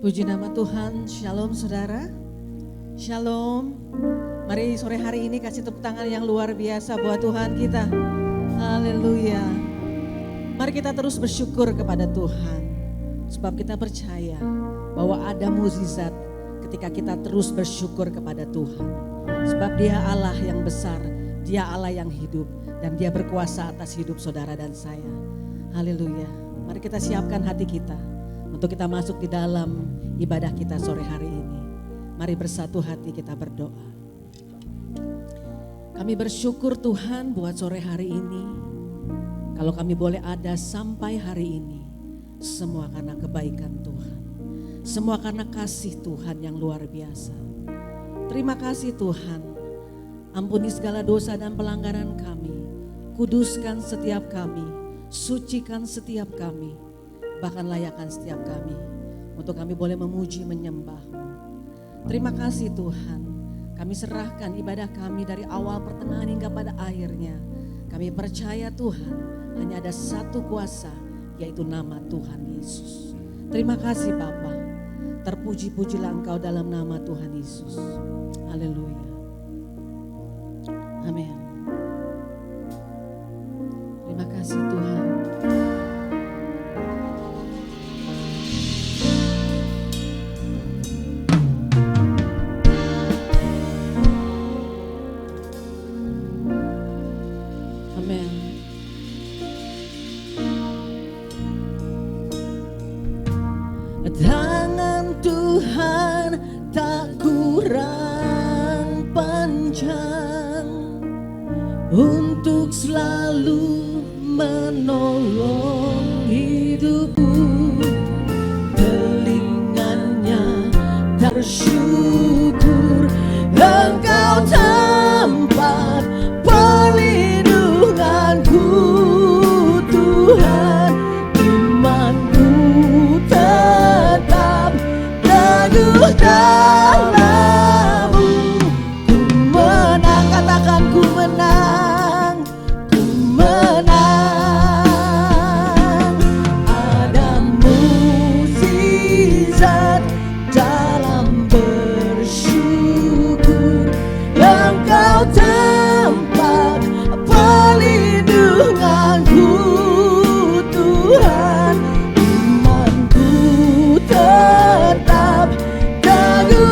Puji nama Tuhan, shalom saudara. Shalom. Mari sore hari ini kasih tepuk tangan yang luar biasa buat Tuhan kita. Haleluya. Mari kita terus bersyukur kepada Tuhan. Sebab kita percaya bahwa ada mukjizat ketika kita terus bersyukur kepada Tuhan. Sebab Dia Allah yang besar, Dia Allah yang hidup, dan Dia berkuasa atas hidup saudara dan saya. Haleluya. Mari kita siapkan hati kita untuk kita masuk di dalam ibadah kita sore hari ini. Mari bersatu hati kita berdoa. Kami bersyukur Tuhan buat sore hari ini. Kalau kami boleh ada sampai hari ini, semua karena kebaikan Tuhan. Semua karena kasih Tuhan yang luar biasa. Terima kasih Tuhan. Ampuni segala dosa dan pelanggaran kami. Kuduskan setiap kami. Sucikan setiap kami. Bahkan layakkan setiap kami untuk kami boleh memuji menyembah-Mu. Terima kasih Tuhan, kami serahkan ibadah kami dari awal pertengahan hingga pada akhirnya. Kami percaya Tuhan hanya ada satu kuasa, yaitu nama Tuhan Yesus. Terima kasih Bapa, terpuji-pujilah Engkau dalam nama Tuhan Yesus. Haleluya. Amin. Terima kasih Tuhan. Tangan Tuhan tak kurang panjang untuk selalu menolong hidupku. Telinganya tak bersyukur, Engkau tempat perlindunganku Tuhan. Dalam-Mu ku menang, katakan ku menang, ku menang. Ada mukjizat dalam bersyukur, Engkau tempat perlindunganku Tuhan. Imanku tetap dalam ku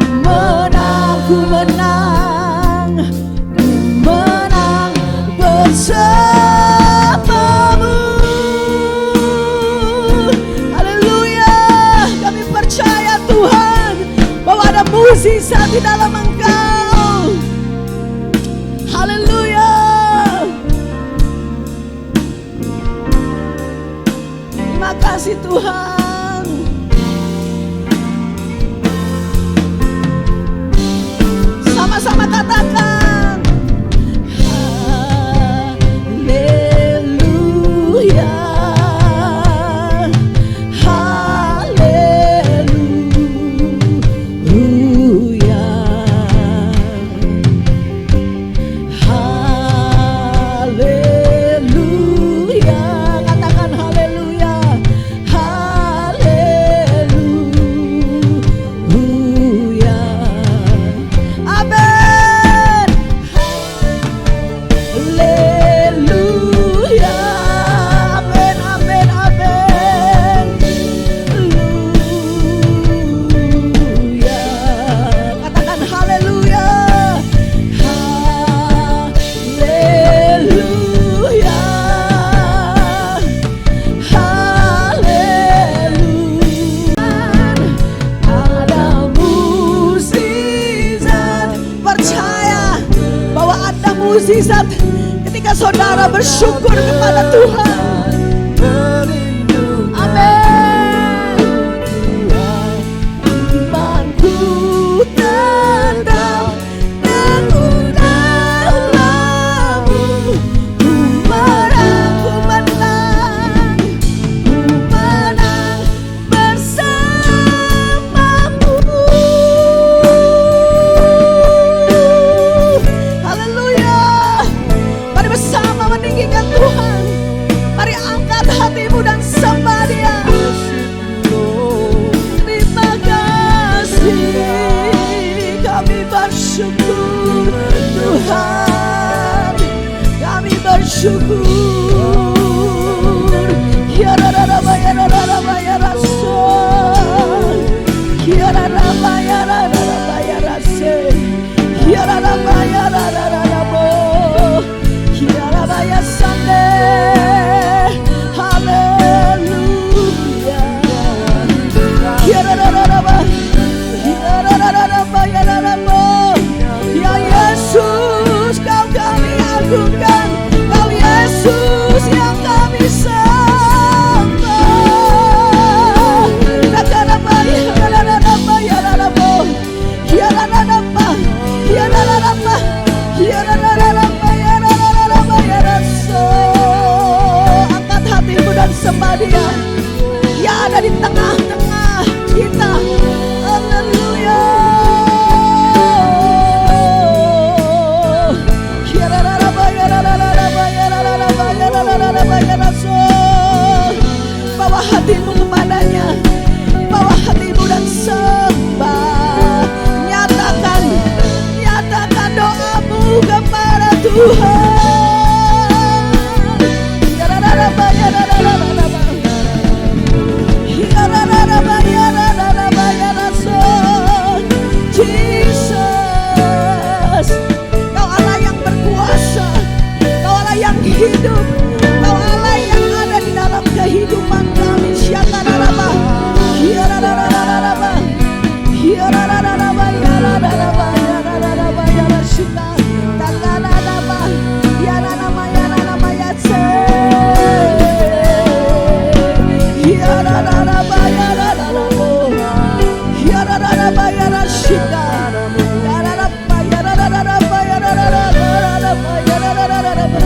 menang, ku menang, ku menang bersama-Mu. Haleluya, kami percaya Tuhan bahwa ada mukjizat di dalam Engkau. Haleluya. Terima kasih Tuhan. Sama-sama katakan haleluya, haleluya, haleluya, katakan haleluya, haleluya. Amin. Haleluya. Amin, amin, amin. Haleluya. Katakan haleluya. Haleluya. Haleluya. Ada mukjizat. Percaya bahwa ada mukjizat ketika saudara bersyukur kepada Tuhan. Amin. Imanku tetap teguh dalam-Mu. Ku menang, ku menang, ku menang bersama-Mu. Haleluya. Mari bersama meninggikan Tuhan. Mari bersyukur. Ya raba ya raba ya rasul. Ya raba ya raba ya rasul. Ya raba ya raba. Ya raba ya sande. Haleluya. Ya raba. Ya raba ya raba. Ya Yesus, Kau kami agungkan. Kau Yesus yang kami sembah. Rakaraba ya raba ya raba. Ya raba. Ya raba. Ya raba ya raba ya rasul. Angkat hatimu dan sembah Dia. Dia ada di tengah-tengah kita. Haleluya. Ya raba ya raba ya raba ya rasul. Bawa hatimu kepadanya. Bawa hatimu dan sembah. Nyatakan doamu kepada Tuhan. Ya raba ya raba. Ya raba ya rasul. Jesus, Kau Allah yang berkuasa. Kau Allah yang hidup. Kau Allah yang ada di dalam kehidupan kami. Syakaraba. Ya raba. Ya raba ya raba ya rasyika. Takaraba. Ya raba ya tse. Ya raba ya raba. Ya raba ya rasyika. Ya raba ya raba ya raba.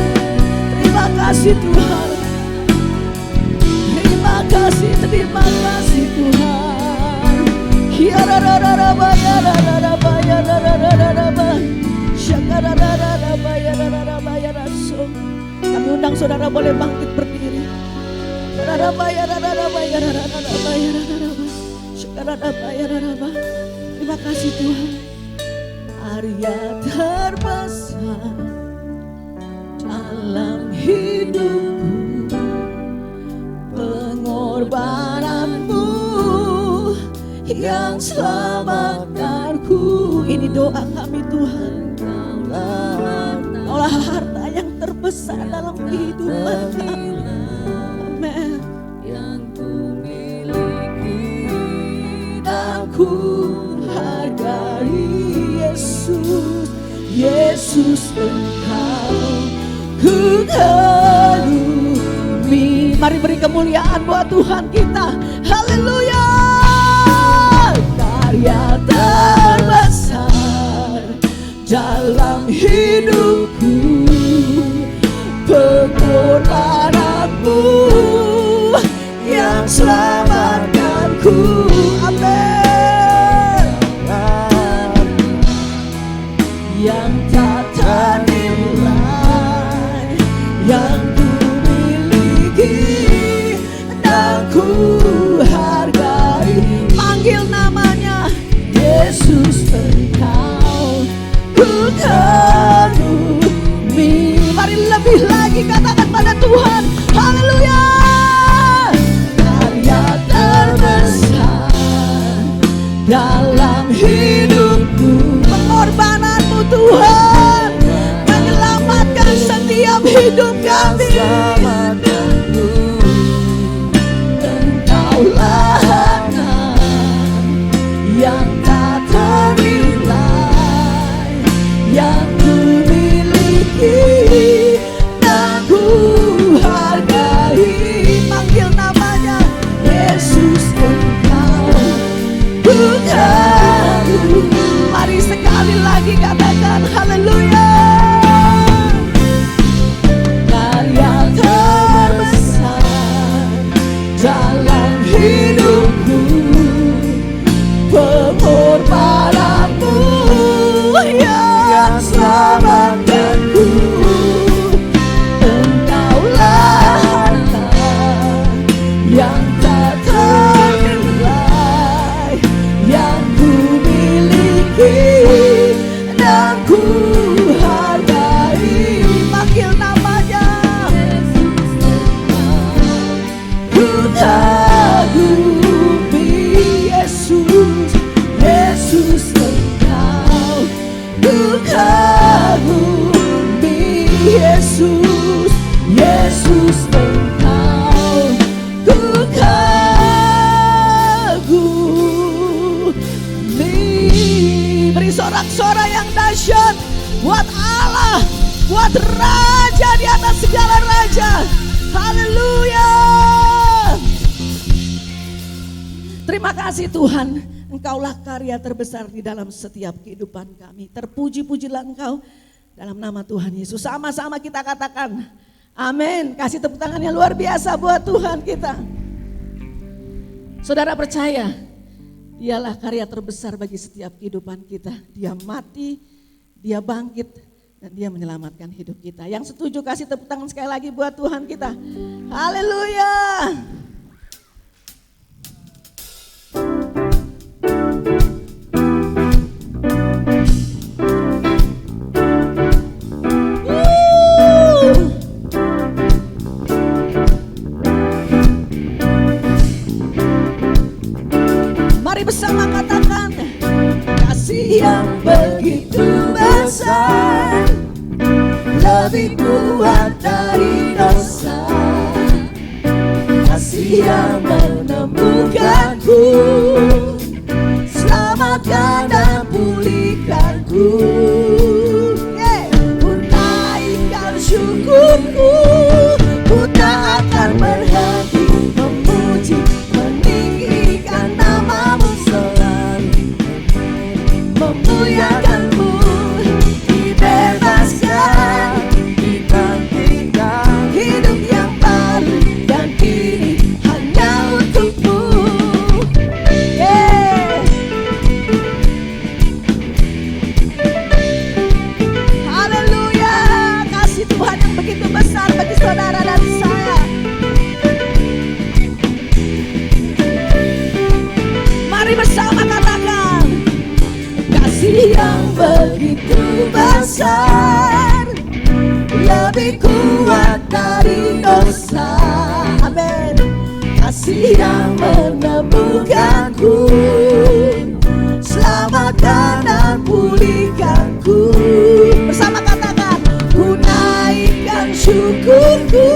Terima kasih Tuhan. Terima kasih Tuhan. Ya raba ya raba ya raba. Syakaraba ya raba ya rasul. Kami undang saudara boleh bangkit berdiri. Ya raba ya raba ya raba ya raba. Syakaraba ya raba. Terima kasih Tuhan. Karya terbesar dalam hidupku, pengorbananmu yang selamatkanku. Ini doa kami Tuhan. Kaulah harta yang terbesar dalam kehidupan kami. Amen. Yang ku miliki dan ku hargai Yesus. Yesus Engkau ku kagumi. Mari beri kemuliaan buat Tuhan kita. Haleluya. Karya terbesar dalam hidupku, pengorbananmu yang selamatkanku. Amin. Yang tak ternilai, yang ku miliki dan ku hargai. Panggil namanya Yesus Engkau ku kagumi. Mari lebih lagi katakan pada Tuhan. Haleluya. Karya terbesar dalam hidupku, pengorbananmu Tuhan menyelamatkan setiap hidup kami. Engkaulah harta yang tak ternilai, yang ku miliki dan ku hargai. Panggil namanya Yesus Engkau ku kagumi. Mari sekali lagi katakan haleluya. Karya terbesar dalam hidupku, pengorbananmu yang selamatkanku. Engkaulah harta yang tak ternilai, yang ku miliki dan ku hargai. Panggil namanya kagumi Yesus, Yesus Engkau. Ku kagumi Yesus, Yesus Engkau. Ku kagumi. Beri sorak-sorai yang dahsyat buat Allah, buat Raja di atas segala raja. Haleluya. Terima kasih Tuhan, Engkaulah karya terbesar di dalam setiap kehidupan kami. Terpuji-pujilah Engkau dalam nama Tuhan Yesus. Sama-sama kita katakan amin. Kasih tepuk tangan yang luar biasa buat Tuhan kita. Saudara percaya, Dialah karya terbesar bagi setiap kehidupan kita. Dia mati, Dia bangkit, dan Dia menyelamatkan hidup kita. Yang setuju kasih tepuk tangan sekali lagi buat Tuhan kita. Haleluya. Mari bersama katakan, kasih yang begitu besar, lebih kuat dari dosa. Kasih yang menemukanku, selamatkan dan pulihkanku. Ku naikkan syukurku, ku tak akan berhenti memuji, meninggikan namamu selalu, memuliakanmu, dibebaskan, dibangkitkan, hidup yang baru dan kini hanya untukmu. Haleluya. Kasih Tuhan yang begitu besar bagi saudara dan saya. Mari bersama katakan, kasih yang begitu besar, lebih kuat dari dosa. Amin. Kasih yang menemukanku, selamatkan dan pulihkanku. Bersama katakan, ku naikkan syukurku,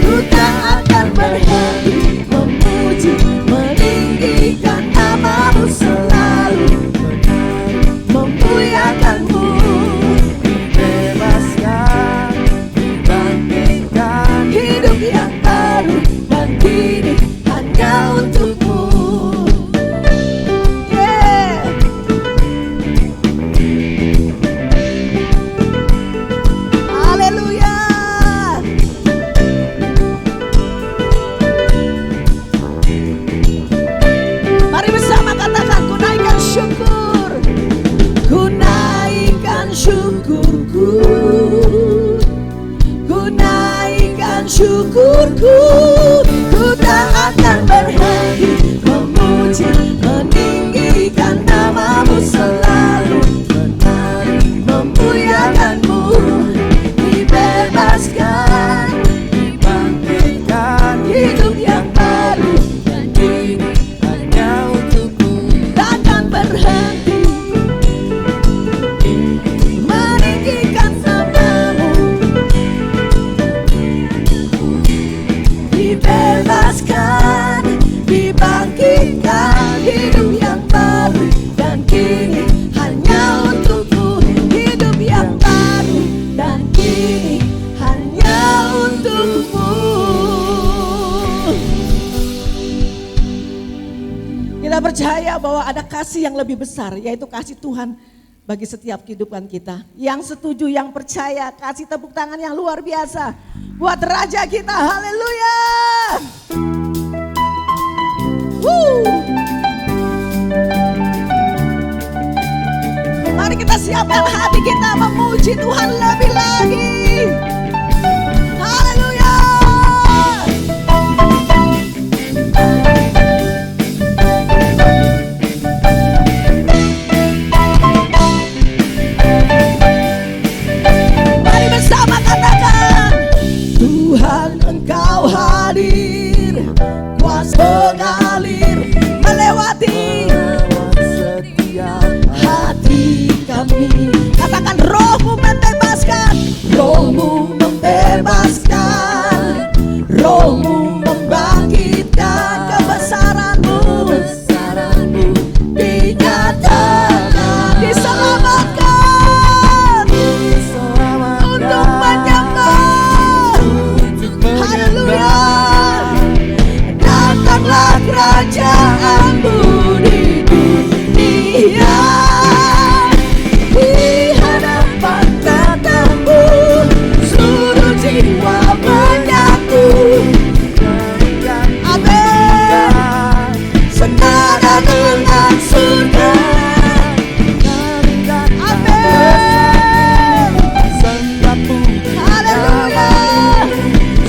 ku tak akan berhenti memuji, meninggikan namamu selalu, memuliakanmu, dibebaskan, dibangkitkan, hidup yang baru dan kini hanya untukmu. Haleluya. Mari bersama katakan, ku naikkan syukur, ku naikkan syukurku, ku naikkan syukurku, ku tak akan berhenti memuji, meninggikan namamu selalu, memuliakanmu, dibebaskan, dibangkitkan, hidup yang baru dan kini hanya untukmu. Takkan berhenti meninggikan namamu, dibebaskan, dibangkitkan, hidup yang baru dan kini hanya untukmu. Hidup yang baru dan kini hanya untukmu. Kita percaya bahwa ada kasih yang lebih besar, yaitu kasih Tuhan bagi setiap kehidupan kita. Yang setuju, yang percaya, kasih tepuk tangan yang luar biasa buat Raja kita. Haleluya. Mari kita siapkan hati kita memuji Tuhan lebih lagi. Haleluya. Mari bersama katakan, Tuhan Engkau hadir kuasa mengalir melewati setiap hati kami. Katakan rohmu membebaskan, rohmu membebaskan, rohmu membangkitkan, kebesaranmu dinyatakan, diselamatkan untuk menyembah. Haleluya. Datanglah kerajaanmu di dunia, di hadapan tatamu seluruh jiwa menyatu. Amin. Senada dengan surga. Amin. Haleluya.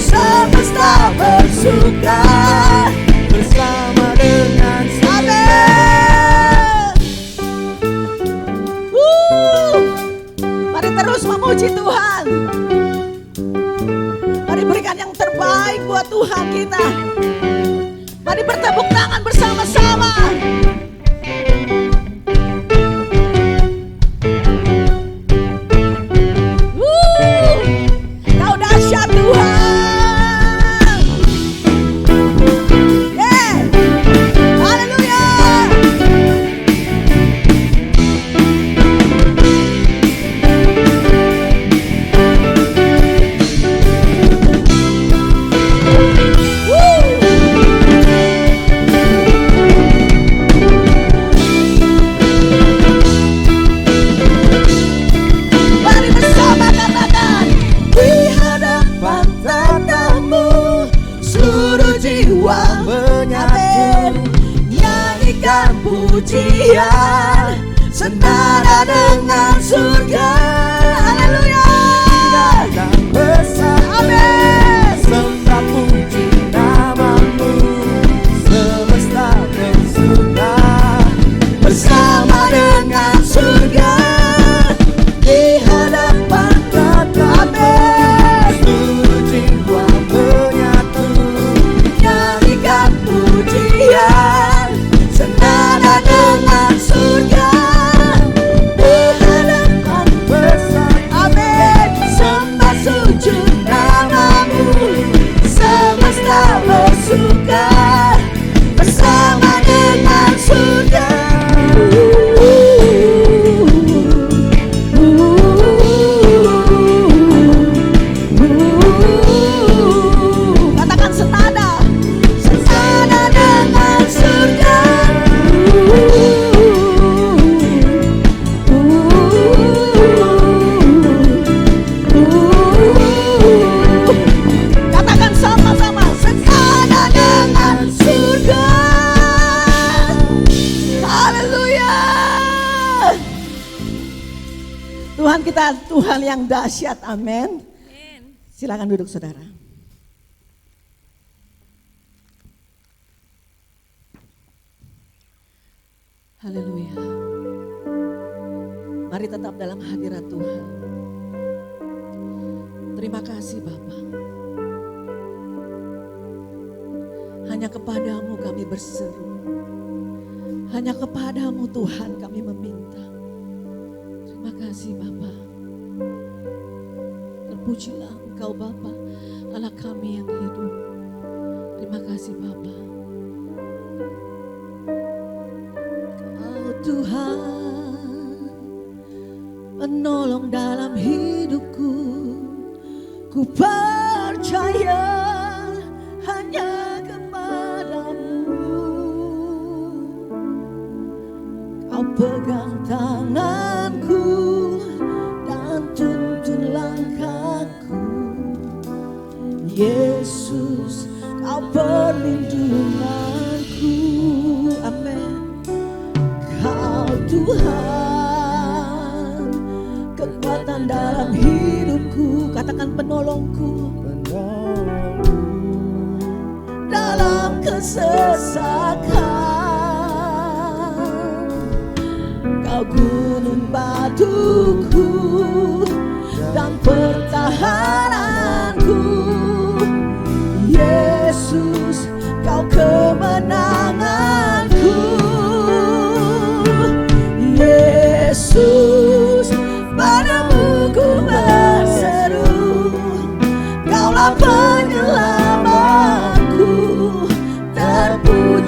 Semesta bersuka bersama dengan surga. Mari terus memuji Tuhan. Mari berikan yang terbaik buat Tuhan kita. Mari bertepuk tangan bersama-sama. Kau dahsyat Tuhan. Yeah. Haleluya. Mari bersama katakan, di hadapan tatamu seluruh jiwa menyatu, nyanyikan pujian senada dengan surga. Haleluya. Amin. Sembah puji namamu, semesta bersuka Bersama dengan surga di hadapan tatamu seluruh jiwa menyatu, nyanyikan pujian senada dengan surga di hadapan bersama Amin. Sembah sujud namamu, semesta bersuka bersama dengan surga. Katakan senada, senada dengan surga. Katakan sama-sama, senada dengan surga. Haleluya. Tuhan kita Tuhan yang dahsyat. Amin. Silakan duduk saudara. Haleluya. Mari tetap dalam hadirat Tuhan. Terima kasih Bapa. Hanya kepadamu kami berseru. Hanya kepadamu Tuhan kami meminta. Terima kasih Bapa. Terpujilah Engkau Bapa, Allah kami yang hidup. Terima kasih Bapa. Kau Tuhan, penolong dalam hidupku. Ku percaya hanya kepadamu. Kau pegang tanganku dan tuntun langkahku. Yesus, Kau perlindunganku. Amin. Kau Tuhan, kekuatan dalam hidupku. Katakan penolongku. Dalam kesesakan, Kau gunung batuku dan pertahananku. Yesus,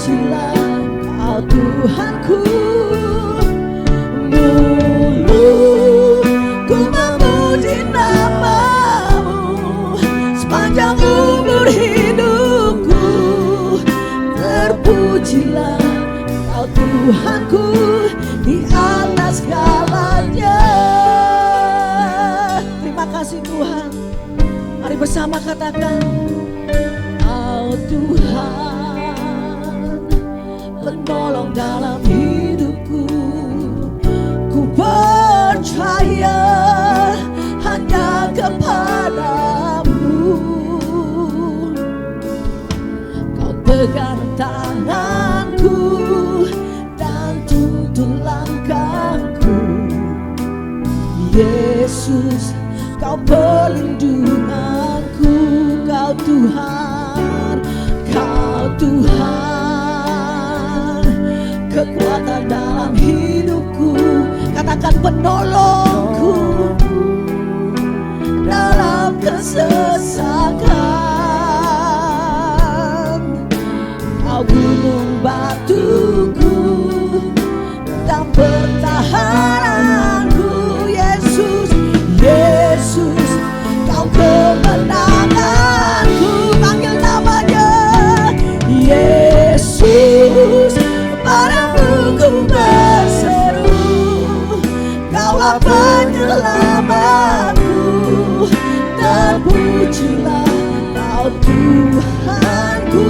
terpujilah Kau Tuhanku. Mulutku memuji nama-Mu sepanjang umur hidupku. Terpujilah Kau Tuhanku di atas segalanya. Terima kasih Tuhan. Mari bersama katakan, Kau Tuhan penolong dalam hidupku. Ku percaya hanya kepadamu. Kau pegang tanganku dan tuntun langkahku. Yesus, Kau perlindunganku. Kau Tuhan, Kau Tuhan, kekuatan dalam hidupku. Katakan, penolongku dalam kesesakan. Kau gunung batuku dan pertahananku. Yesus, Yesus, Kau kemenanganku. Panggil namanya Yesus, padamu ku berseru. Kaulah penyelamatku. Terpujilah Kau Tuhanku.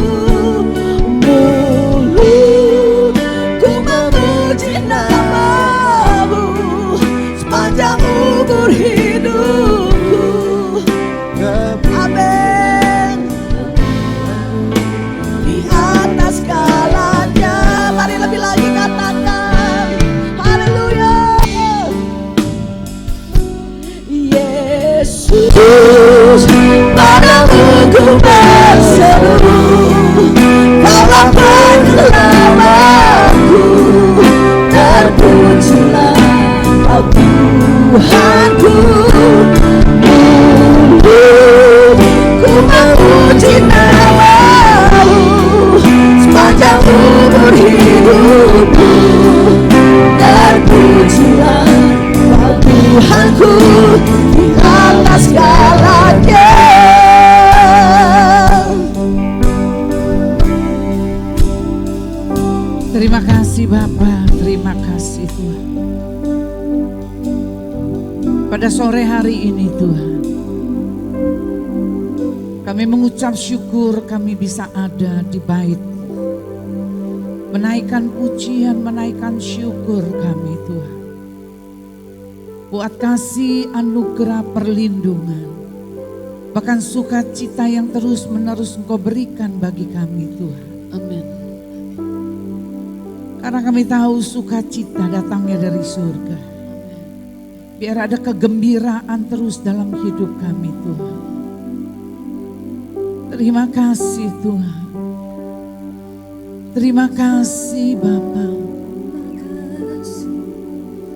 Mulutku memuji nama-Mu sepanjang umur hidupku. Amin. Di atas segalanya. Mari lebih lagi katakan, haleluya. Yesus, padamu ku berseru. Kaulah penyelamatku. Terpujilah Kau Tuhanku. Mulutku memuji nama-Mu sepanjang umur hidupku. Terpujilah Kau Tuhanku di atas segalanya. Terima kasih Bapa, terima kasih Tuhan. Pada sore hari ini Tuhan, kami mengucap syukur kami bisa ada di bait. Menaikkan pujian, menaikkan syukur kami Tuhan. Buat kasih anugerah perlindungan, bahkan sukacita yang terus menerus Engkau berikan bagi kami Tuhan. Amin. Karena kami tahu sukacita datangnya dari surga. Biar ada kegembiraan terus dalam hidup kami Tuhan. Terima kasih Tuhan. Terima kasih Bapa.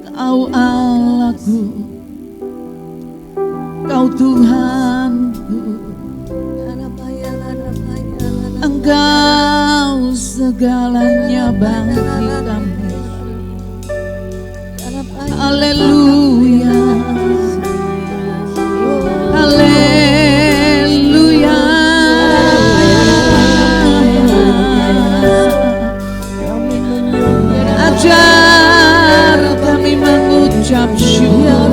Kau Allahku, Kau Tuhanku. Engkau segalanya bagi kami. Haleluya, haleluya. Ajar kami mengucap syukur.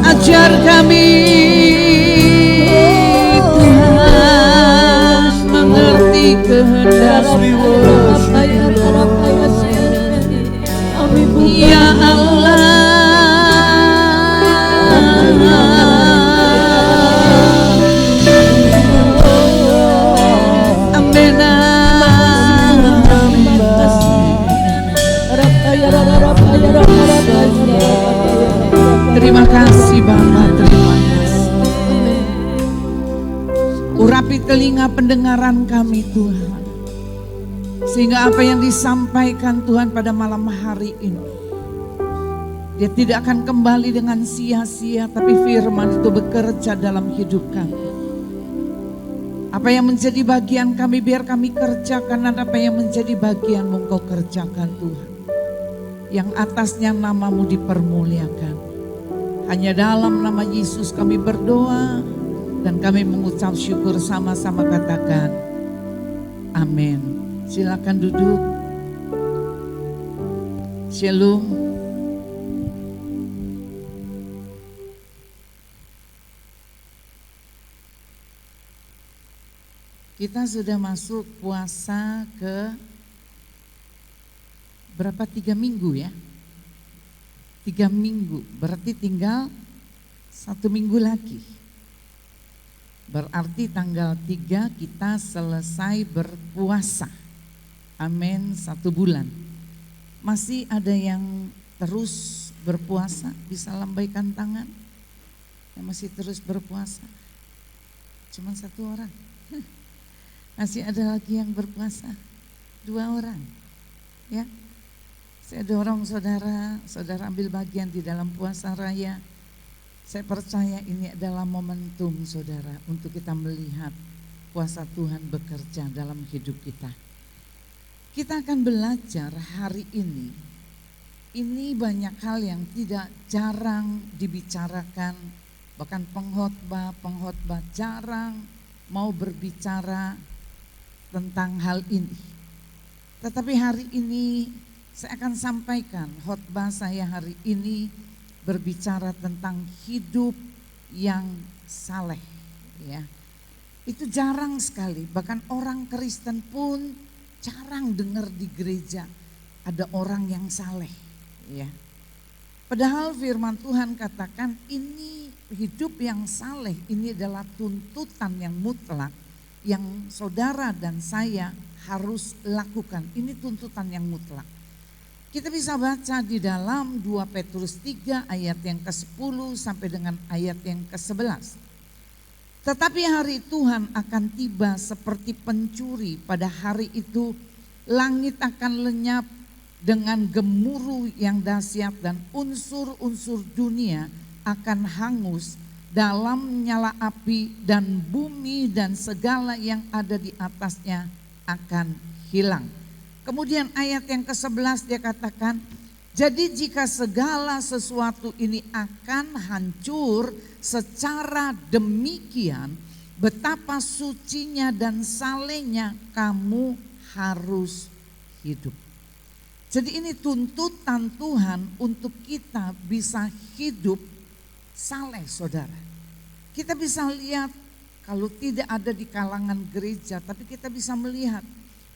Ajar kami Tuhan mengerti kehendak-Mu. Ya Allah, amin. Terima kasih Bapa, terima kasih. Urapi telinga pendengaran kami Tuhan, sehingga apa yang disampaikan Tuhan pada malam hari ini, dia tidak akan kembali dengan sia-sia, tapi firman itu bekerja dalam hidup kami. Apa yang menjadi bagian kami biar kami kerjakan, dan apa yang menjadi bagian-Mu Engkau kerjakan Tuhan. Yang atasnya nama-Mu dipermuliakan. Hanya dalam nama Yesus kami berdoa dan kami mengucap syukur, sama-sama katakan amin. Silakan duduk. Shalom. Kita sudah masuk puasa ke berapa? 3 minggu ya? 3 minggu, berarti tinggal 1 minggu lagi. Berarti tanggal 3 kita selesai berpuasa. Amin, 1 bulan. Masih ada yang terus berpuasa, bisa lambaikan tangan. Yang masih terus berpuasa. Cuma 1 orang. Masih ada lagi yang berpuasa, 2 orang. Ya, saya dorong saudara ambil bagian di dalam puasa raya. Saya percaya ini adalah momentum saudara untuk kita melihat kuasa Tuhan bekerja dalam hidup kita. Kita akan belajar hari ini. Ini banyak hal yang tidak jarang dibicarakan, bahkan pengkhotbah jarang mau berbicara tentang hal ini. Tetapi hari ini saya akan sampaikan khotbah saya hari ini berbicara tentang hidup yang saleh, ya. Itu jarang sekali, bahkan orang Kristen pun jarang dengar di gereja ada orang yang saleh, ya. Padahal firman Tuhan katakan ini hidup yang saleh ini adalah tuntutan yang mutlak yang saudara dan saya harus lakukan. Ini tuntutan yang mutlak. Kita bisa baca di dalam 2 Petrus 3 ayat yang ke-10 sampai dengan ayat yang ke-11. Tetapi hari Tuhan akan tiba seperti pencuri. Pada hari itu langit akan lenyap dengan gemuruh yang dahsyat dan unsur-unsur dunia akan hangus dalam nyala api, dan bumi dan segala yang ada di atasnya akan hilang. Kemudian ayat yang ke-11 dia katakan, jadi jika segala sesuatu ini akan hancur secara demikian, betapa sucinya dan salehnya kamu harus hidup. Jadi ini tuntutan Tuhan untuk kita bisa hidup saleh saudara. Kita bisa lihat kalau tidak ada di kalangan gereja, tapi kita bisa melihat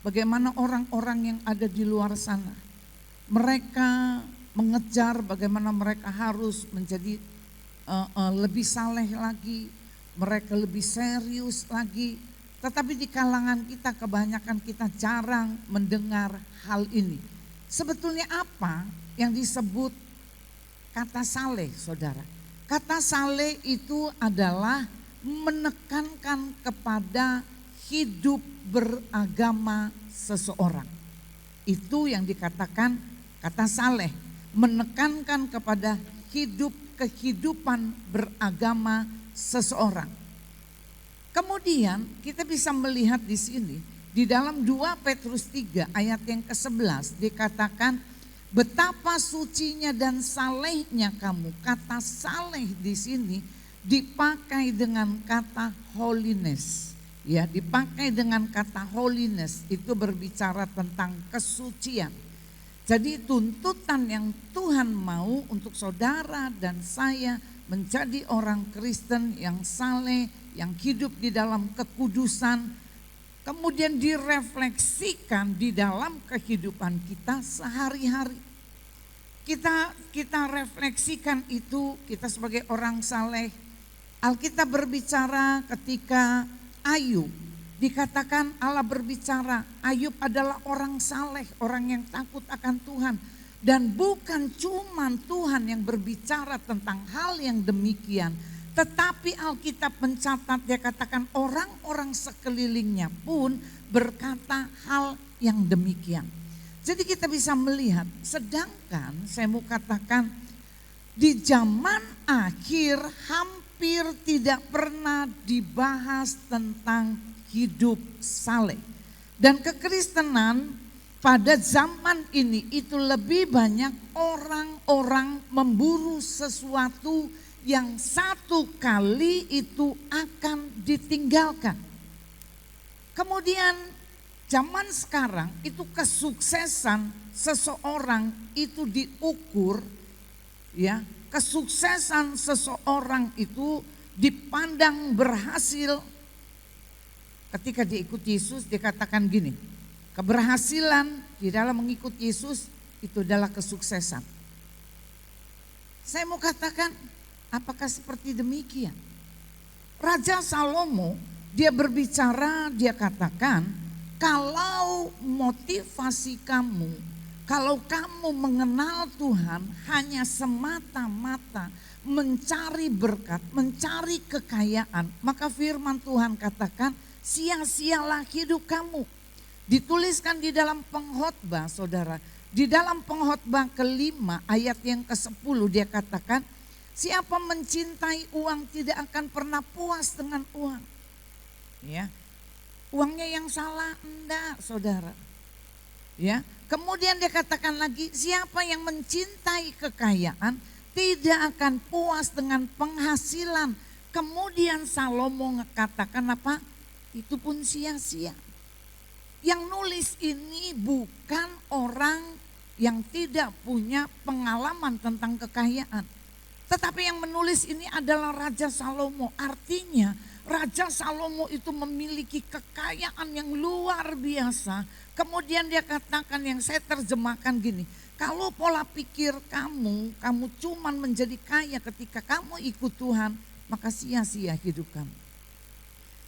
bagaimana orang-orang yang ada di luar sana. Mereka mengejar bagaimana mereka harus menjadi lebih saleh lagi, mereka lebih serius lagi. Tetapi di kalangan kita kebanyakan kita jarang mendengar hal ini. Sebetulnya apa yang disebut kata saleh saudara? Kata saleh itu adalah menekankan kepada hidup beragama seseorang. Itu yang dikatakan kata saleh, menekankan kepada kehidupan beragama seseorang. Kemudian kita bisa melihat di sini di dalam 2 Petrus 3 ayat yang ke-11 dikatakan betapa sucinya dan salehnya kamu. Kata saleh di sini dipakai dengan kata holiness. Ya, dipakai dengan kata holiness itu berbicara tentang kesucian. Jadi tuntutan yang Tuhan mau untuk saudara dan saya menjadi orang Kristen yang saleh, yang hidup di dalam kekudusan, kemudian direfleksikan di dalam kehidupan kita sehari-hari. Kita refleksikan itu, kita sebagai orang saleh. Alkitab berbicara ketika Ayub, dikatakan Allah berbicara, Ayub adalah orang saleh, orang yang takut akan Tuhan. Dan bukan cuma Tuhan yang berbicara tentang hal yang demikian, tetapi Alkitab mencatat, dia katakan orang-orang sekelilingnya pun berkata hal yang demikian. Jadi kita bisa melihat, sedangkan saya mau katakan di zaman akhir hampir tidak pernah dibahas tentang hidup saleh. Dan kekristenan pada zaman ini itu lebih banyak orang-orang memburu sesuatu yang satu kali itu akan ditinggalkan. Kemudian zaman sekarang itu kesuksesan seseorang itu diukur, ya, kesuksesan seseorang itu dipandang berhasil. Ketika dia ikut Yesus, dia katakan gini, keberhasilan di dalam mengikut Yesus itu adalah kesuksesan. Saya mau katakan, apakah seperti demikian? Raja Salomo, dia berbicara, dia katakan, kalau motivasi kamu, kalau kamu mengenal Tuhan hanya semata-mata mencari berkat, mencari kekayaan, maka firman Tuhan katakan, sia-sialah hidup kamu. Dituliskan di dalam pengkhotbah, saudara. Di dalam pengkhotbah kelima ayat yang ke-10 dia katakan, siapa mencintai uang tidak akan pernah puas dengan uang. Ya, uangnya yang salah enggak, saudara. Ya, kemudian dia katakan lagi, siapa yang mencintai kekayaan tidak akan puas dengan penghasilan. Kemudian Salomo mengatakan apa? Itu pun sia-sia. Yang nulis ini bukan orang yang tidak punya pengalaman tentang kekayaan. Tetapi yang menulis ini adalah Raja Salomo. Artinya Raja Salomo itu memiliki kekayaan yang luar biasa. Kemudian dia katakan, yang saya terjemahkan gini, kalau pola pikir kamu cuman menjadi kaya ketika kamu ikut Tuhan, maka sia-sia hidup kamu.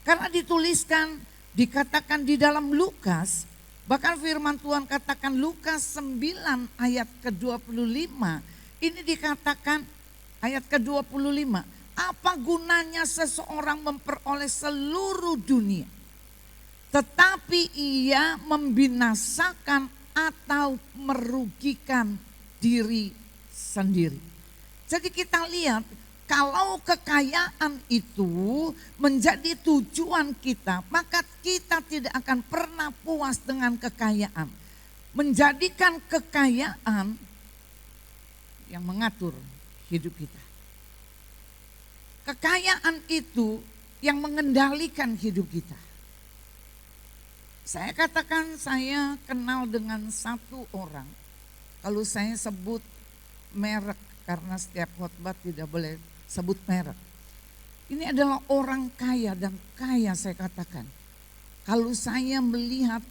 Karena dituliskan, dikatakan di dalam Lukas, bahkan firman Tuhan katakan Lukas 9 ayat ke-25, ini dikatakan ayat ke-25, apa gunanya seseorang memperoleh seluruh dunia, tetapi ia membinasakan atau merugikan diri sendiri. Jadi kita lihat, kalau kekayaan itu menjadi tujuan kita, maka kita tidak akan pernah puas dengan kekayaan. Menjadikan kekayaan yang mengatur hidup kita. Kekayaan itu yang mengendalikan hidup kita. Saya katakan saya kenal dengan satu orang. Kalau saya sebut merek, karena setiap khotbah tidak boleh sebut merek. Ini adalah orang kaya dan kaya, saya katakan. Kalau saya melihat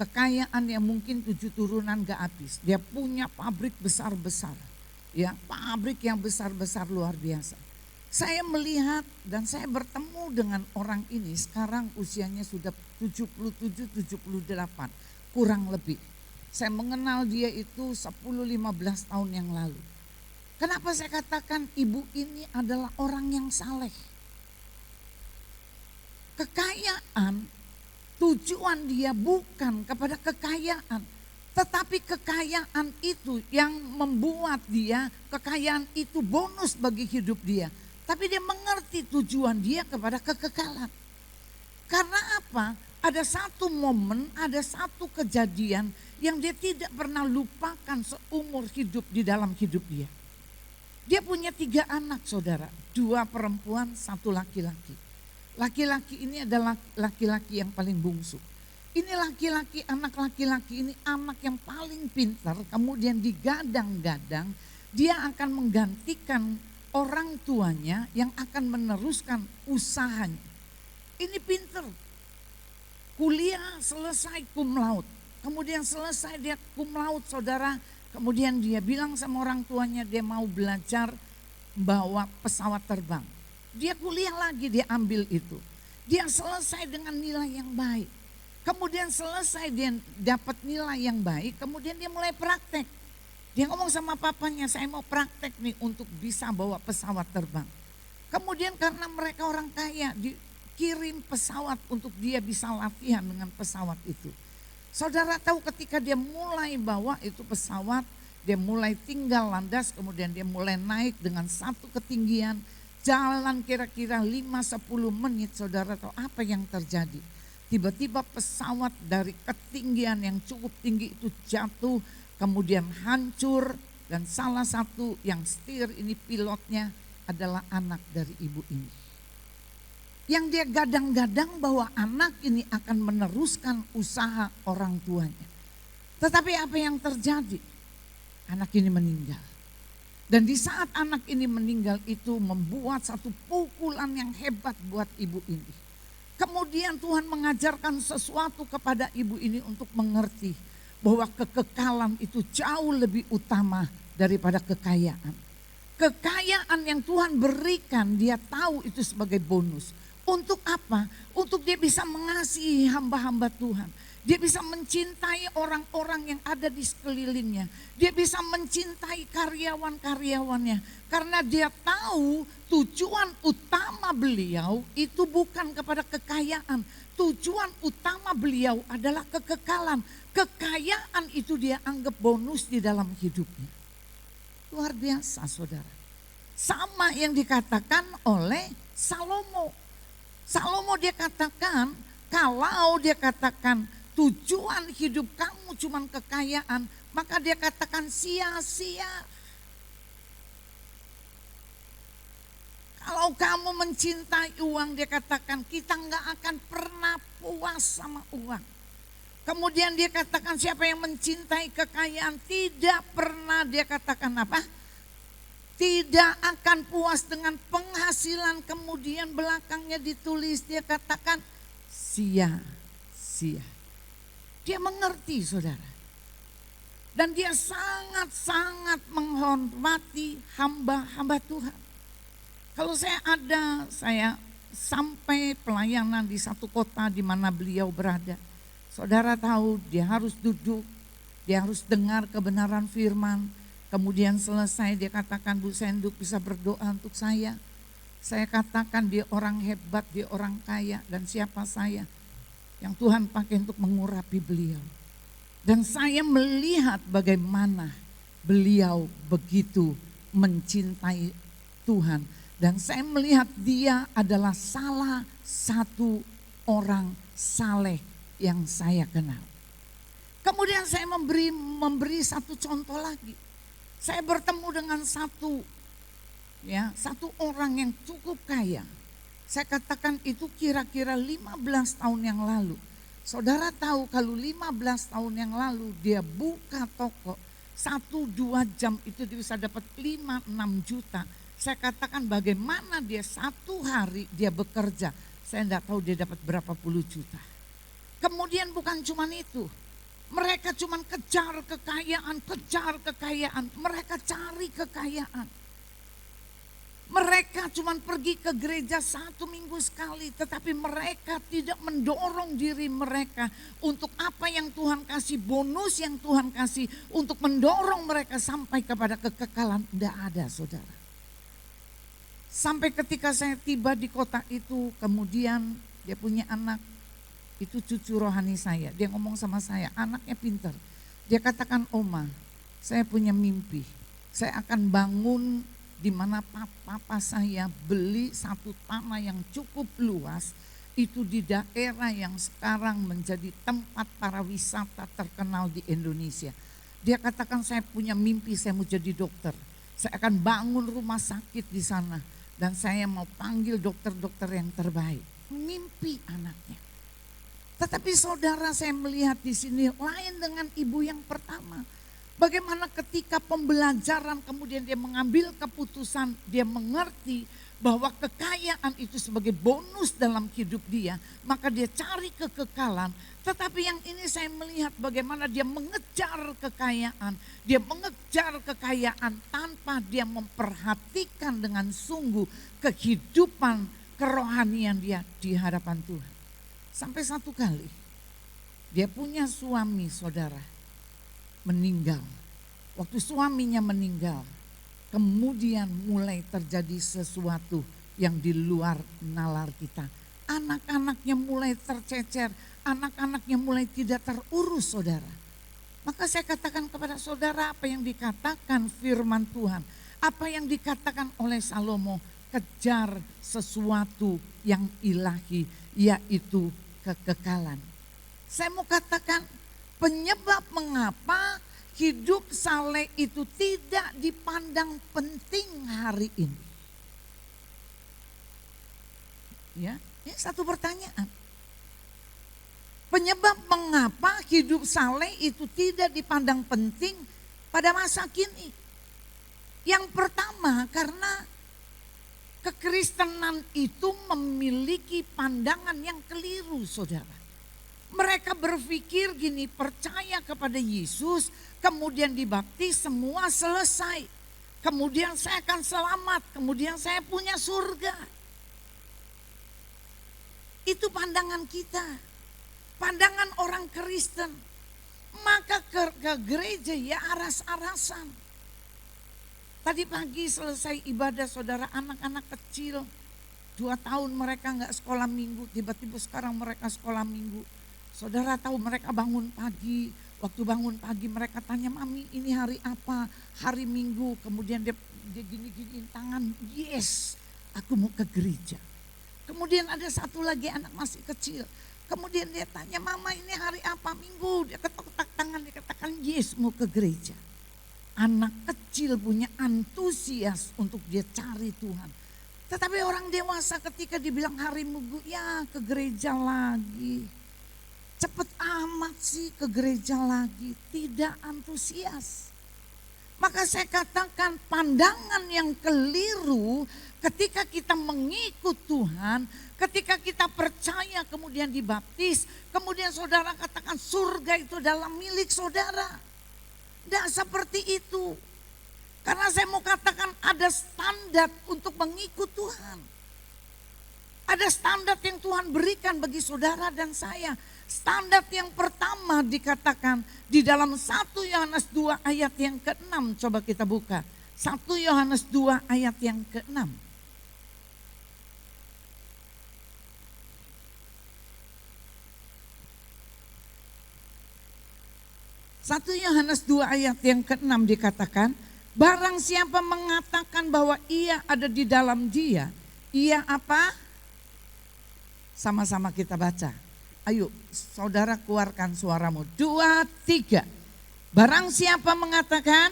kekayaan yang mungkin 7 turunan gak habis. Dia punya pabrik besar-besar. Ya, pabrik yang besar-besar luar biasa. Saya melihat dan saya bertemu dengan orang ini, sekarang usianya sudah 77-78 kurang lebih. Saya mengenal dia itu 10-15 tahun yang lalu. Kenapa saya katakan ibu ini adalah orang yang saleh? Kekayaan, tujuan dia bukan kepada kekayaan. Tetapi kekayaan itu yang membuat dia, kekayaan itu bonus bagi hidup dia. Tapi dia mengerti tujuan dia kepada kekekalan. Karena apa? Ada satu momen, ada satu kejadian yang dia tidak pernah lupakan seumur hidup di dalam hidup dia. Dia punya 3 anak, saudara, 2 perempuan, 1 laki-laki. Laki-laki ini adalah laki-laki yang paling bungsu. Ini laki-laki, anak laki-laki ini anak yang paling pintar, kemudian digadang-gadang dia akan menggantikan orang tuanya yang akan meneruskan usahanya. Ini pintar. Kuliah selesai cum laude. Kemudian selesai dia cum laude, saudara. Kemudian dia bilang sama orang tuanya dia mau belajar bawa pesawat terbang. Dia kuliah lagi, dia ambil itu. Dia selesai dengan nilai yang baik. Kemudian selesai dia dapat nilai yang baik, kemudian dia mulai praktek. Dia ngomong sama papanya, saya mau praktek nih untuk bisa bawa pesawat terbang. Kemudian karena mereka orang kaya, dikirim pesawat untuk dia bisa latihan dengan pesawat itu. Saudara tahu ketika dia mulai bawa itu pesawat, dia mulai tinggal landas, kemudian dia mulai naik dengan satu ketinggian. jalan kira-kira 5-10 menit, saudara tahu apa yang terjadi? Tiba-tiba pesawat dari ketinggian yang cukup tinggi itu jatuh, kemudian hancur, dan salah satu yang setir ini pilotnya adalah anak dari ibu ini. Yang dia gadang-gadang bahwa anak ini akan meneruskan usaha orang tuanya. Tetapi apa yang terjadi? Anak ini meninggal. Dan di saat anak ini meninggal itu membuat satu pukulan yang hebat buat ibu ini. Kemudian Tuhan mengajarkan sesuatu kepada ibu ini untuk mengerti bahwa kekekalan itu jauh lebih utama daripada kekayaan. Kekayaan yang Tuhan berikan dia tahu itu sebagai bonus. Untuk apa? Untuk dia bisa mengasihi hamba-hamba Tuhan. Dia bisa mencintai orang-orang yang ada di sekelilingnya. Dia bisa mencintai karyawan-karyawannya. Karena dia tahu tujuan utama beliau itu bukan kepada kekayaan. Tujuan utama beliau adalah kekekalan. Kekayaan itu dia anggap bonus di dalam hidupnya. Luar biasa, saudara. Sama yang dikatakan oleh Salomo. Salomo dia katakan, kalau dia katakan tujuan hidup kamu cuma kekayaan, maka dia katakan sia-sia. Kalau kamu mencintai uang, dia katakan kita nggak akan pernah puas sama uang. Kemudian dia katakan siapa yang mencintai kekayaan tidak pernah, dia katakan apa? Tidak akan puas dengan penghasilan. Kemudian belakangnya ditulis dia katakan sia-sia. Dia mengerti, saudara. Dan dia sangat-sangat menghormati hamba-hamba Tuhan. Kalau saya sampai pelayanan di satu kota di mana beliau berada. Saudara tahu dia harus duduk, dia harus dengar kebenaran firman. Kemudian selesai dia katakan, Bu Senduk bisa berdoa untuk saya. Saya katakan dia orang hebat, dia orang kaya, dan siapa saya yang Tuhan pakai untuk mengurapi beliau. Dan saya melihat bagaimana beliau begitu mencintai Tuhan. Dan saya melihat dia adalah salah satu orang saleh yang saya kenal. Kemudian saya memberi satu contoh lagi. Saya bertemu dengan satu orang yang cukup kaya. Saya katakan itu kira-kira 15 tahun yang lalu. Saudara tahu kalau 15 tahun yang lalu dia buka toko 1-2 jam itu dia bisa dapat 5-6 juta. Saya katakan bagaimana dia satu hari dia bekerja. Saya tidak tahu dia dapat berapa puluh juta. Kemudian bukan cuma itu. Mereka cuma kejar kekayaan. Mereka cari kekayaan. Mereka cuma pergi ke gereja 1 minggu sekali. Tetapi mereka tidak mendorong diri mereka untuk apa yang Tuhan kasih, bonus yang Tuhan kasih. Untuk mendorong mereka sampai kepada kekekalan. Tidak ada, saudara. Sampai ketika saya tiba di kota itu, kemudian dia punya anak. Itu cucu rohani saya, dia ngomong sama saya, anaknya pintar. Dia katakan, Oma, saya punya mimpi. Saya akan bangun di mana papa saya beli satu tanah yang cukup luas. Itu di daerah yang sekarang menjadi tempat para wisata terkenal di Indonesia. Dia katakan saya punya mimpi, saya mau jadi dokter. Saya akan bangun rumah sakit di sana. Dan saya mau panggil dokter-dokter yang terbaik. Mimpi anaknya. Tetapi saudara saya melihat di sini lain dengan ibu yang pertama. Bagaimana ketika pembelajaran kemudian dia mengambil keputusan, dia mengerti bahwa kekayaan itu sebagai bonus dalam hidup dia. Maka dia cari kekekalan. Tetapi yang ini saya melihat bagaimana dia mengejar kekayaan. Dia mengejar kekayaan tanpa dia memperhatikan dengan sungguh kehidupan kerohanian dia di hadapan Tuhan. Sampai satu kali dia punya suami, saudara, meninggal. Waktu suaminya meninggal, kemudian mulai terjadi sesuatu yang di luar nalar kita. Anak-anaknya mulai tercecer, anak-anaknya mulai tidak terurus, saudara. Maka saya katakan kepada saudara apa yang dikatakan firman Tuhan, apa yang dikatakan oleh Salomo, kejar sesuatu yang ilahi, yaitu kekekalan. Saya mau katakan penyebab mengapa hidup saleh itu tidak dipandang penting hari ini. Ya, ini satu pertanyaan. Penyebab mengapa hidup saleh itu tidak dipandang penting pada masa kini. Yang pertama, karena kekristenan itu memiliki pandangan yang keliru, saudara. Mereka berpikir gini, percaya kepada Yesus, kemudian dibaptis, semua selesai. Kemudian saya akan selamat, kemudian saya punya surga. Itu pandangan kita, pandangan orang Kristen. Maka ke gereja ya aras-arasan. Tadi pagi selesai ibadah, saudara, anak-anak kecil 2 tahun mereka nggak sekolah minggu, tiba-tiba sekarang mereka sekolah minggu. Saudara tahu mereka bangun pagi, waktu bangun pagi mereka tanya, mami ini hari apa? Hari Minggu. Kemudian dia gini-giniin tangan, yes aku mau ke gereja. Kemudian ada satu lagi anak masih kecil. Kemudian dia tanya, mama ini hari apa? Minggu. Dia ketok-ketok tangan, dia katakan yes mau ke gereja. Anak kecil punya antusias untuk dia cari Tuhan. Tetapi orang dewasa ketika dibilang hari Minggu, ya ke gereja lagi. Cepet amat sih ke gereja lagi, tidak antusias. Maka saya katakan pandangan yang keliru ketika kita mengikut Tuhan, ketika kita percaya kemudian dibaptis, kemudian saudara katakan surga itu dalam milik saudara. Tidak seperti itu. Karena saya mau katakan ada standar untuk mengikut Tuhan. Ada standar yang Tuhan berikan bagi saudara dan saya. Standar yang pertama dikatakan di dalam 1 Yohanes 2 ayat yang ke-6. Coba kita buka. 1 Yohanes 2 ayat yang ke-6. 1 Yohanes 2 ayat yang ke-6 dikatakan, barang siapa mengatakan bahwa ia ada di dalam dia, ia apa? Sama-sama kita baca. Ayo saudara keluarkan suaramu. 2, 3. Barang siapa mengatakan,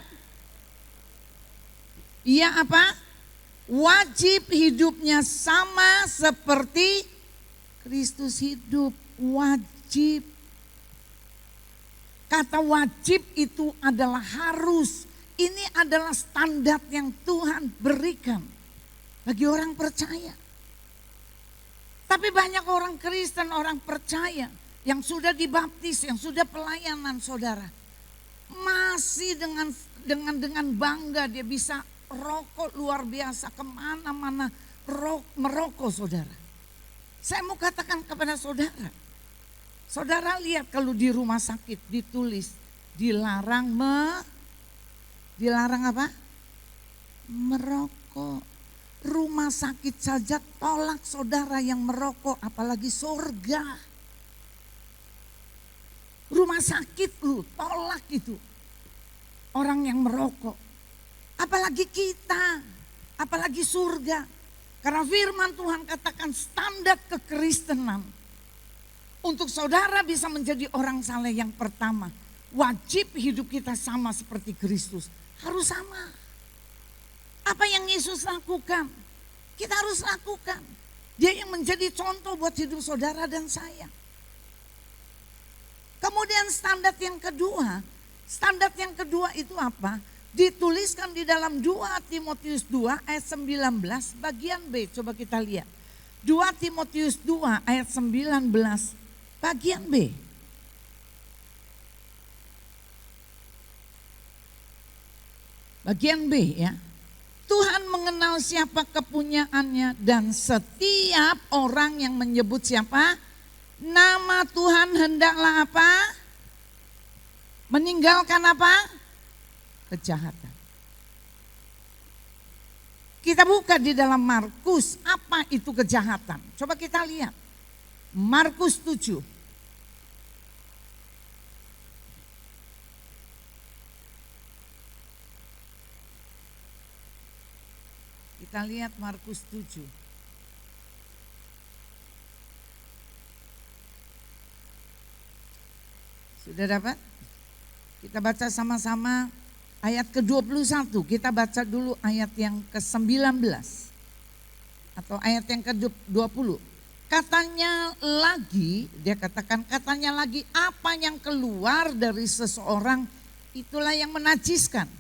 ia apa? Wajib hidupnya sama seperti Kristus hidup. Wajib. Kata wajib itu adalah harus. Ini adalah standar yang Tuhan berikan bagi orang percaya. Tapi banyak orang Kristen, orang percaya yang sudah dibaptis, yang sudah pelayanan saudara. Masih dengan bangga dia bisa rokok luar biasa kemana-mana merokok saudara. Saya mau katakan kepada saudara. Saudara lihat kalau di rumah sakit ditulis dilarang apa? Merokok. Rumah sakit saja tolak saudara yang merokok, apalagi surga. Rumah sakit lu tolak itu orang yang merokok. Apalagi kita, apalagi surga. Karena firman Tuhan katakan standar kekristenan. Untuk saudara bisa menjadi orang saleh yang pertama, wajib hidup kita sama seperti Kristus. Harus sama. Apa yang Yesus lakukan, kita harus lakukan. Dia yang menjadi contoh buat hidup saudara dan saya. Kemudian standar yang kedua itu apa? Dituliskan di dalam 2 Timotius 2 ayat 19 bagian B. Coba kita lihat. 2 Timotius 2 ayat 19 bagian B. Bagian B ya. Tuhan mengenal siapa kepunyaannya dan setiap orang yang menyebut siapa? Nama Tuhan hendaklah apa? Meninggalkan apa? Kejahatan. Kita buka di dalam Markus, apa itu kejahatan? Coba kita lihat. Markus 7. Kita lihat Markus 7. Sudah dapat? Kita baca sama-sama ayat ke-21. Kita baca dulu ayat yang ke-19. Atau ayat yang ke-20. Katanya lagi, dia katakan katanya lagi, apa yang keluar dari seseorang itulah yang menajiskan.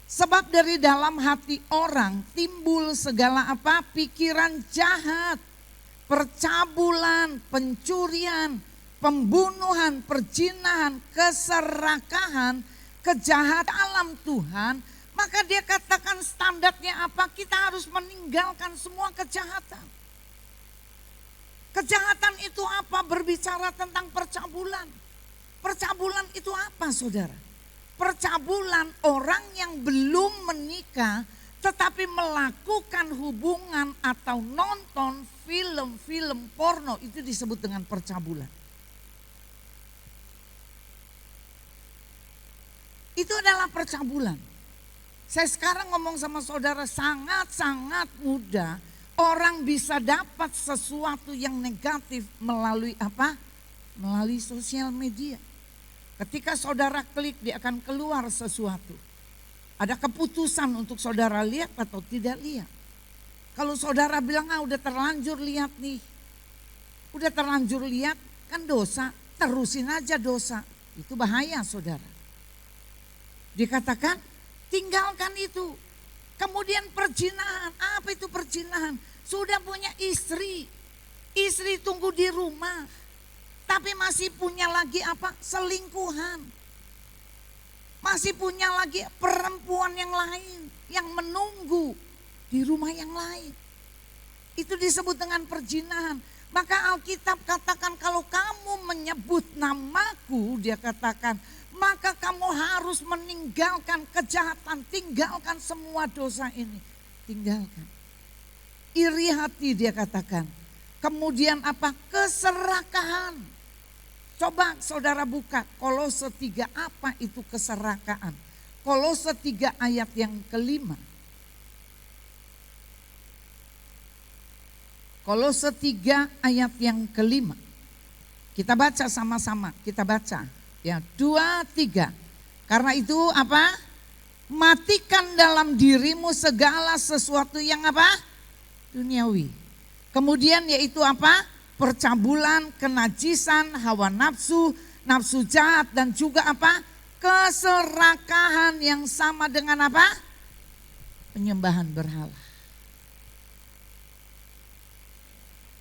Sebab dari dalam hati orang timbul segala apa? Pikiran jahat, percabulan, pencurian, pembunuhan, perzinahan, keserakahan, kejahatan alam Tuhan. Maka dia katakan standarnya apa? Kita harus meninggalkan semua kejahatan. Kejahatan itu apa? Berbicara tentang percabulan. Percabulan itu apa, saudara? Percabulan orang yang belum menikah tetapi melakukan hubungan atau nonton film-film porno, itu disebut dengan percabulan. Itu adalah percabulan. Saya sekarang ngomong sama saudara, sangat-sangat mudah orang bisa dapat sesuatu yang negatif melalui apa? Melalui sosial media. Ketika saudara klik, dia akan keluar sesuatu. Ada keputusan untuk saudara lihat atau tidak lihat. Kalau saudara bilang, udah terlanjur lihat nih. Udah terlanjur lihat, kan dosa. Terusin aja dosa. Itu bahaya, saudara. Dikatakan, tinggalkan itu. Kemudian perzinahan. Apa itu perzinahan? Sudah punya istri. Istri tunggu di rumah. Tapi masih punya lagi apa? Selingkuhan. Masih punya lagi perempuan yang lain yang menunggu di rumah yang lain. Itu disebut dengan perzinahan. Maka Alkitab katakan kalau kamu menyebut namaku, dia katakan, maka kamu harus meninggalkan kejahatan, tinggalkan semua dosa ini. Tinggalkan. Iri hati dia katakan. Kemudian apa? Keserakahan. Coba saudara buka Kolose 3, apa itu keserakahan? Kolose 3 ayat yang ke-5. Kolose 3 ayat yang ke-5. Kita baca sama-sama, kita baca. Ya, 2, 3. Karena itu apa? Matikan dalam dirimu segala sesuatu yang apa? Duniawi. Kemudian yaitu apa? Percabulan, kenajisan, hawa nafsu, nafsu jahat dan juga apa? Keserakahan yang sama dengan apa? Penyembahan berhala.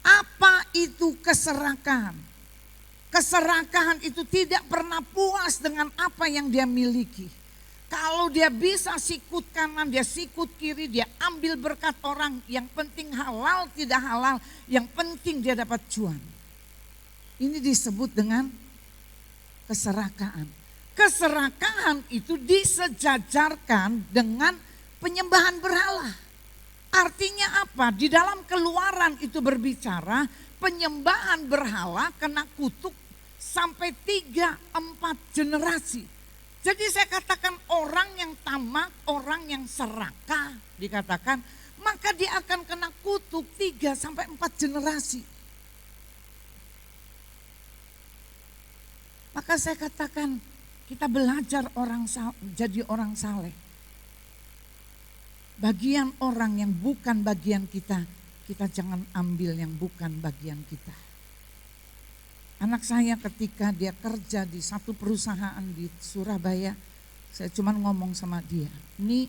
Apa itu keserakahan? Keserakahan itu tidak pernah puas dengan apa yang dia miliki. Kalau dia bisa sikut kanan, dia sikut kiri, dia ambil berkat orang. Yang penting halal tidak halal, yang penting dia dapat cuan. Ini disebut dengan keserakahan. Keserakahan itu disejajarkan dengan penyembahan berhala. Artinya apa? Di dalam Keluaran itu berbicara penyembahan berhala kena kutuk sampai 3-4 generasi. Jadi saya katakan orang yang tamak, orang yang serakah dikatakan, maka dia akan kena kutuk 3-4 generasi. Maka saya katakan kita belajar jadi orang saleh. Bagian orang yang bukan bagian kita, kita jangan ambil yang bukan bagian kita. Anak saya ketika dia kerja di satu perusahaan di Surabaya, saya cuma ngomong sama dia, ini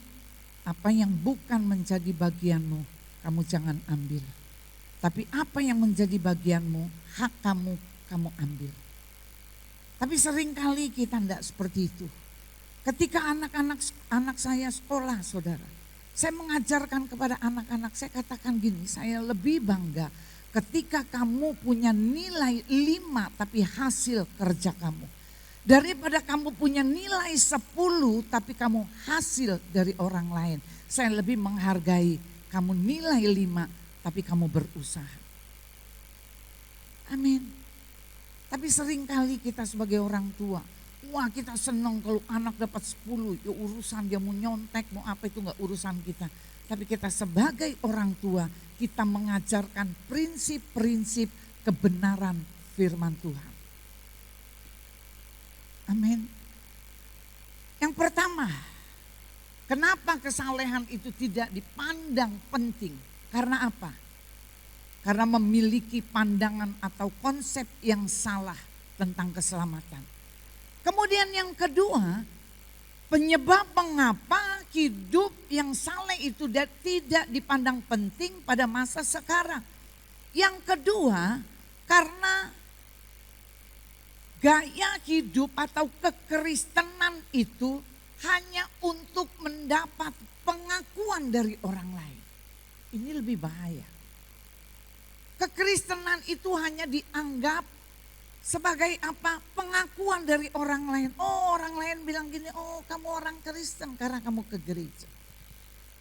apa yang bukan menjadi bagianmu, kamu jangan ambil. Tapi apa yang menjadi bagianmu, hak kamu, kamu ambil. Tapi seringkali kita tidak seperti itu. Ketika anak saya sekolah, saudara, saya mengajarkan kepada anak-anak, saya katakan gini, saya lebih bangga ketika kamu punya nilai 5 tapi hasil kerja kamu. Daripada kamu punya nilai 10 tapi kamu hasil dari orang lain. Saya lebih menghargai kamu nilai 5 tapi kamu berusaha. Amin. Tapi seringkali kita sebagai orang tua, wah kita senang kalau anak dapat 10, ya urusan dia mau nyontek, mau apa itu enggak urusan kita. tapi kita sebagai orang tua, kita mengajarkan prinsip-prinsip kebenaran firman Tuhan. Amin. Yang pertama, kenapa kesalehan itu tidak dipandang penting? Karena apa? Karena memiliki pandangan atau konsep yang salah tentang keselamatan. Kemudian yang kedua, penyebab mengapa hidup yang saleh itu tidak dipandang penting pada masa sekarang. Yang kedua, karena gaya hidup atau kekristenan itu hanya untuk mendapat pengakuan dari orang lain. Ini lebih bahaya. Kekristenan itu hanya dianggap sebagai apa? Pengakuan dari orang lain. Oh, orang lain bilang gini, oh kamu orang Kristen karena kamu ke gereja.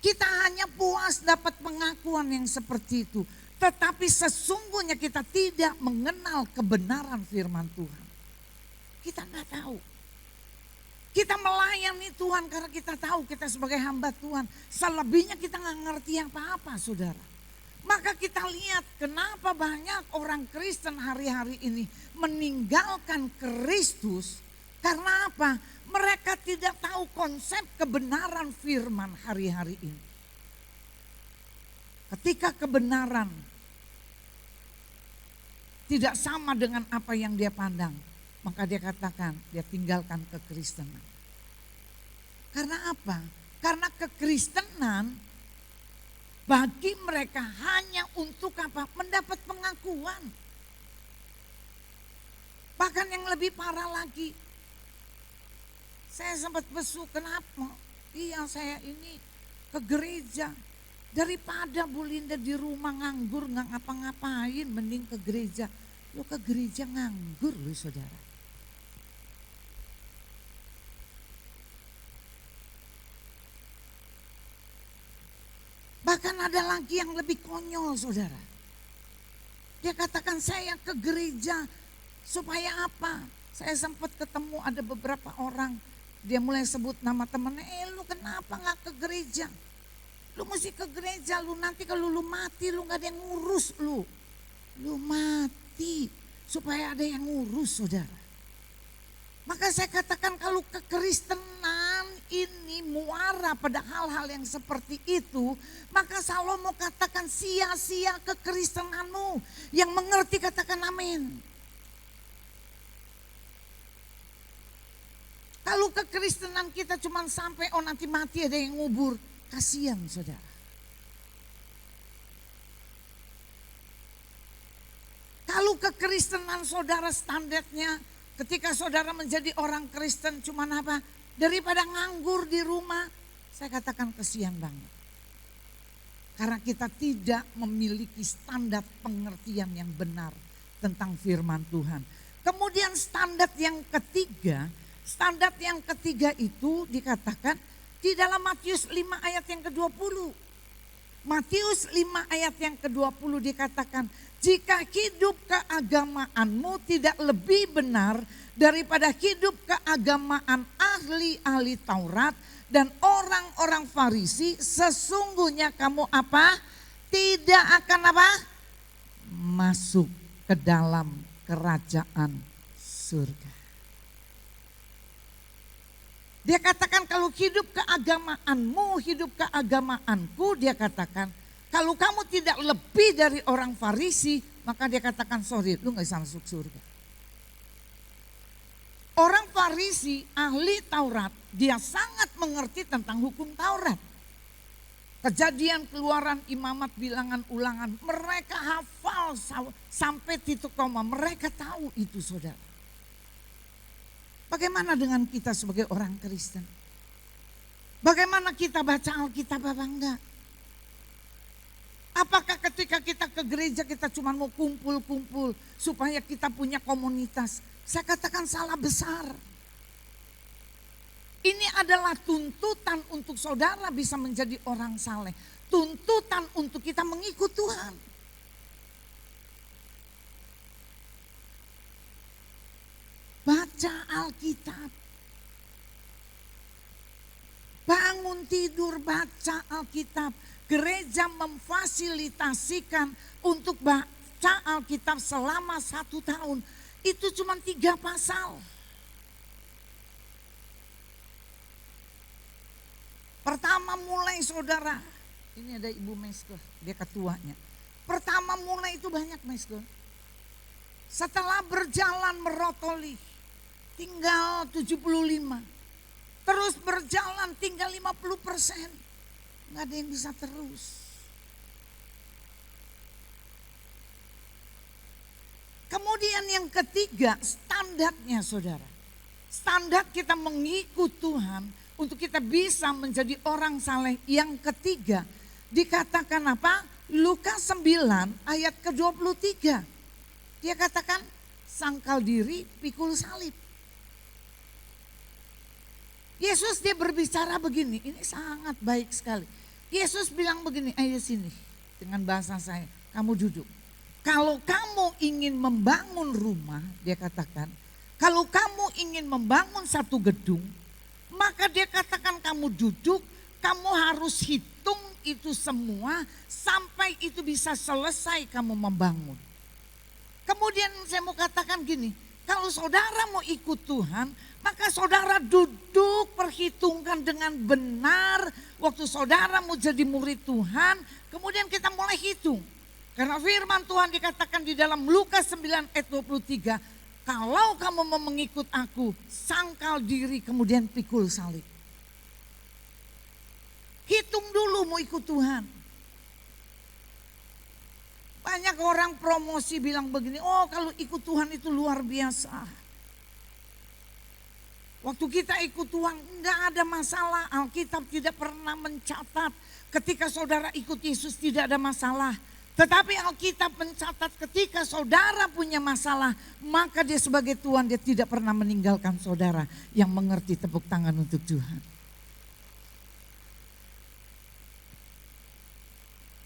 Kita hanya puas dapat pengakuan yang seperti itu. Tetapi sesungguhnya kita tidak mengenal kebenaran firman Tuhan. Kita nggak tahu. Kita melayani Tuhan karena kita tahu kita sebagai hamba Tuhan. Selebihnya kita nggak ngerti apa-apa, saudara. Maka kita lihat kenapa banyak orang Kristen hari-hari ini meninggalkan Kristus. Karena apa? Mereka tidak tahu konsep kebenaran firman hari-hari ini. Ketika kebenaran tidak sama dengan apa yang dia pandang, maka dia katakan dia tinggalkan kekristenan. Karena apa? Karena kekristenan bagi mereka hanya untuk apa? Mendapat pengakuan. Bahkan yang lebih parah lagi. Saya sempat besuk, kenapa? Iya saya ini ke gereja. Daripada Bu Linda di rumah nganggur nggak ngapa-ngapain, mending ke gereja. Lo ke gereja nganggur lo saudara. Bahkan ada lagi yang lebih konyol saudara. Dia katakan saya ke gereja supaya apa? Saya sempat ketemu ada beberapa orang. Dia mulai sebut nama temennya, lu kenapa gak ke gereja? Lu mesti ke gereja, lu nanti kalau lu mati lu gak ada yang ngurus lu. Lu mati supaya ada yang ngurus saudara. Maka saya katakan kalau kekristenan ini muara pada hal-hal yang seperti itu, maka Salomo katakan sia-sia kekristenanmu. Yang mengerti katakan amin. Kalau kekristenan kita cuma sampai oh nanti mati ada yang ngubur, kasihan saudara. Kalau kekristenan saudara standarnya ketika saudara menjadi orang Kristen cuma apa? Daripada nganggur di rumah, saya katakan kasihan banget. Karena kita tidak memiliki standar pengertian yang benar tentang firman Tuhan. Kemudian standar yang ketiga itu dikatakan di dalam Matius 5 ayat yang ke-20. Matius 5 ayat yang ke-20 dikatakan, jika hidup keagamaanmu tidak lebih benar daripada hidup keagamaan ahli-ahli Taurat dan orang-orang Farisi, sesungguhnya kamu apa? Tidak akan apa? Masuk ke dalam kerajaan surga. Dia katakan kalau hidup keagamaanmu, hidup keagamaanku, dia katakan kalau kamu tidak lebih dari orang Farisi, maka dia katakan sorry, lu gak bisa masuk surga. Orang Farisi, ahli Taurat, dia sangat mengerti tentang hukum Taurat. Kejadian, Keluaran, Imamat, Bilangan, Ulangan, mereka hafal sampai titik koma, mereka tahu itu saudara. Bagaimana dengan kita sebagai orang Kristen? Bagaimana kita baca Alkitab apa enggak? Apakah ketika kita ke gereja kita cuma mau kumpul-kumpul supaya kita punya komunitas? Saya katakan salah besar. Ini adalah tuntutan untuk saudara bisa menjadi orang saleh. Tuntutan untuk kita mengikut Tuhan. Baca Alkitab. bangun tidur baca Alkitab. Gereja memfasilitasikan untuk baca Alkitab selama 1 tahun. Itu cuma 3 pasal. Pertama mulai saudara, ini ada Ibu Mesko, dia ketuanya. Pertama mulai itu banyak Mesko. Setelah berjalan merotoli, tinggal 75. Terus berjalan tinggal 50%. Nggak ada yang bisa terus. Kemudian yang ketiga, standarnya saudara. Standar kita mengikut Tuhan untuk kita bisa menjadi orang saleh. Yang ketiga, dikatakan apa? Lukas 9 ayat ke-23. Dia katakan, sangkal diri, pikul salib. Yesus dia berbicara begini, ini sangat baik sekali. Yesus bilang begini, ayo sini dengan bahasa saya, kamu duduk. Kalau kamu ingin membangun rumah, dia katakan, kalau kamu ingin membangun satu gedung, maka dia katakan kamu duduk, kamu harus hitung itu semua sampai itu bisa selesai kamu membangun. Kemudian saya mau katakan gini, kalau saudara mau ikut Tuhan, maka saudara duduk perhitungkan dengan benar waktu saudara mau jadi murid Tuhan, kemudian kita mulai hitung. Karena firman Tuhan dikatakan di dalam Lukas 9 ayat 23, kalau kamu mau mengikut aku, sangkal diri kemudian pikul salib. Hitung dulu mau ikut Tuhan. Banyak orang promosi bilang begini, oh kalau ikut Tuhan itu luar biasa. Waktu kita ikut Tuhan enggak ada masalah, Alkitab tidak pernah mencatat ketika saudara ikut Yesus tidak ada masalah. Tetapi Alkitab mencatat ketika saudara punya masalah, maka dia sebagai Tuhan dia tidak pernah meninggalkan saudara yang mengerti. Tepuk tangan untuk Tuhan.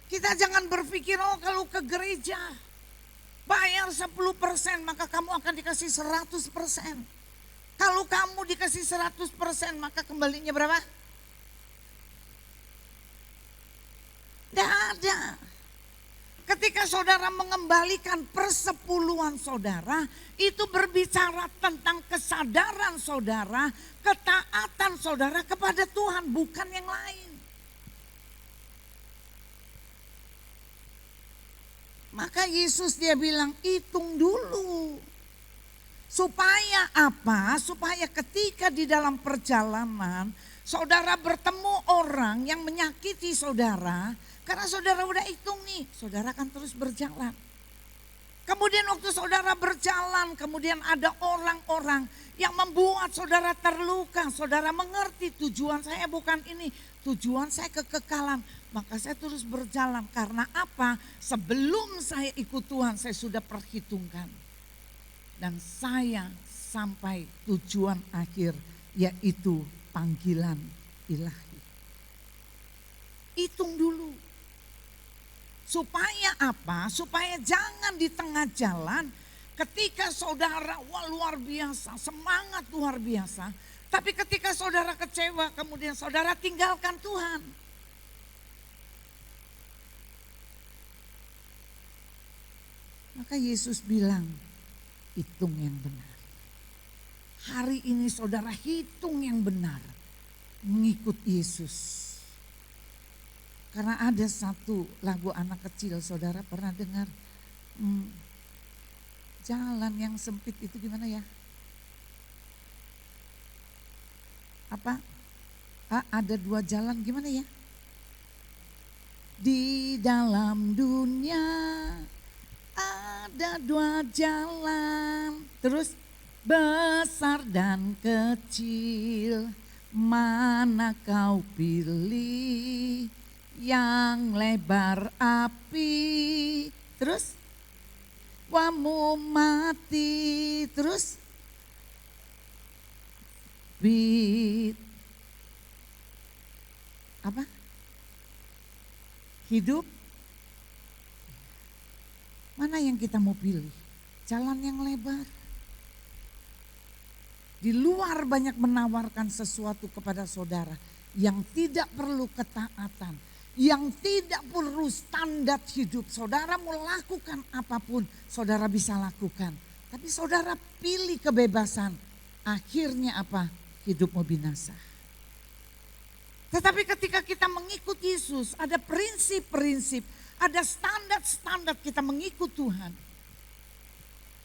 Kita jangan berpikir, oh kalau ke gereja bayar 10% maka kamu akan dikasih 100%. Kalau kamu dikasih 100% maka kembalinya berapa? Tidak ada. Ketika saudara mengembalikan persepuluhan saudara, itu berbicara tentang kesadaran saudara, ketaatan saudara kepada Tuhan, bukan yang lain. Maka Yesus dia bilang hitung dulu. Supaya apa? Supaya ketika di dalam perjalanan saudara bertemu orang yang menyakiti saudara. Karena saudara udah hitung nih, saudara akan terus berjalan. Kemudian waktu saudara berjalan, kemudian ada orang-orang yang membuat saudara terluka. Saudara mengerti tujuan saya bukan ini, tujuan saya kekekalan. Maka saya terus berjalan karena apa? Sebelum saya ikut Tuhan saya sudah perhitungkan. Dan saya sampai tujuan akhir yaitu panggilan ilahi. Hitung dulu. Supaya apa? Supaya jangan di tengah jalan ketika saudara wah luar biasa, semangat luar biasa. Tapi ketika saudara kecewa kemudian saudara tinggalkan Tuhan. Maka Yesus bilang, hitung yang benar. Hari ini saudara hitung yang benar. Mengikut Yesus. Karena ada satu lagu anak kecil, saudara pernah dengar? Jalan yang sempit itu gimana ya? Apa? Ada 2 jalan gimana ya? Di dalam dunia ada 2 jalan. Terus besar dan kecil, mana kau pilih? Yang lebar api, terus wamu mati, terus apa? Hidup. Mana yang kita mau pilih? Jalan yang lebar. Di luar banyak menawarkan sesuatu kepada saudara. yang tidak perlu ketaatan, yang tidak perlu standar hidup. Saudara mau lakukan apapun, saudara bisa lakukan. Tapi saudara pilih kebebasan, akhirnya apa? Hidupmu binasa. Tetapi ketika kita mengikuti Yesus, ada prinsip-prinsip, ada standar-standar kita mengikut Tuhan.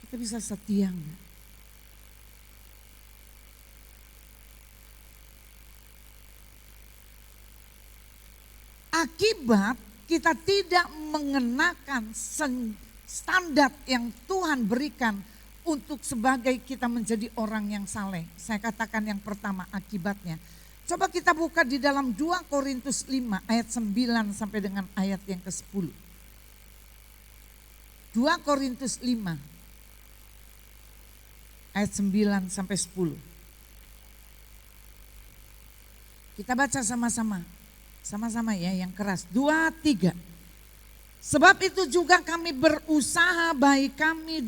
Kita bisa setia enggak? Akibat kita tidak mengenakan standar yang Tuhan berikan untuk sebagai kita menjadi orang yang saleh. Saya katakan yang pertama akibatnya. Coba kita buka di dalam 2 Korintus 5 ayat 9 sampai dengan ayat yang ke-10. 2 Korintus 5 ayat 9 sampai 10. Kita baca sama-sama. Sama-sama ya yang keras. 2, 3. Sebab itu juga kami berusaha baik kami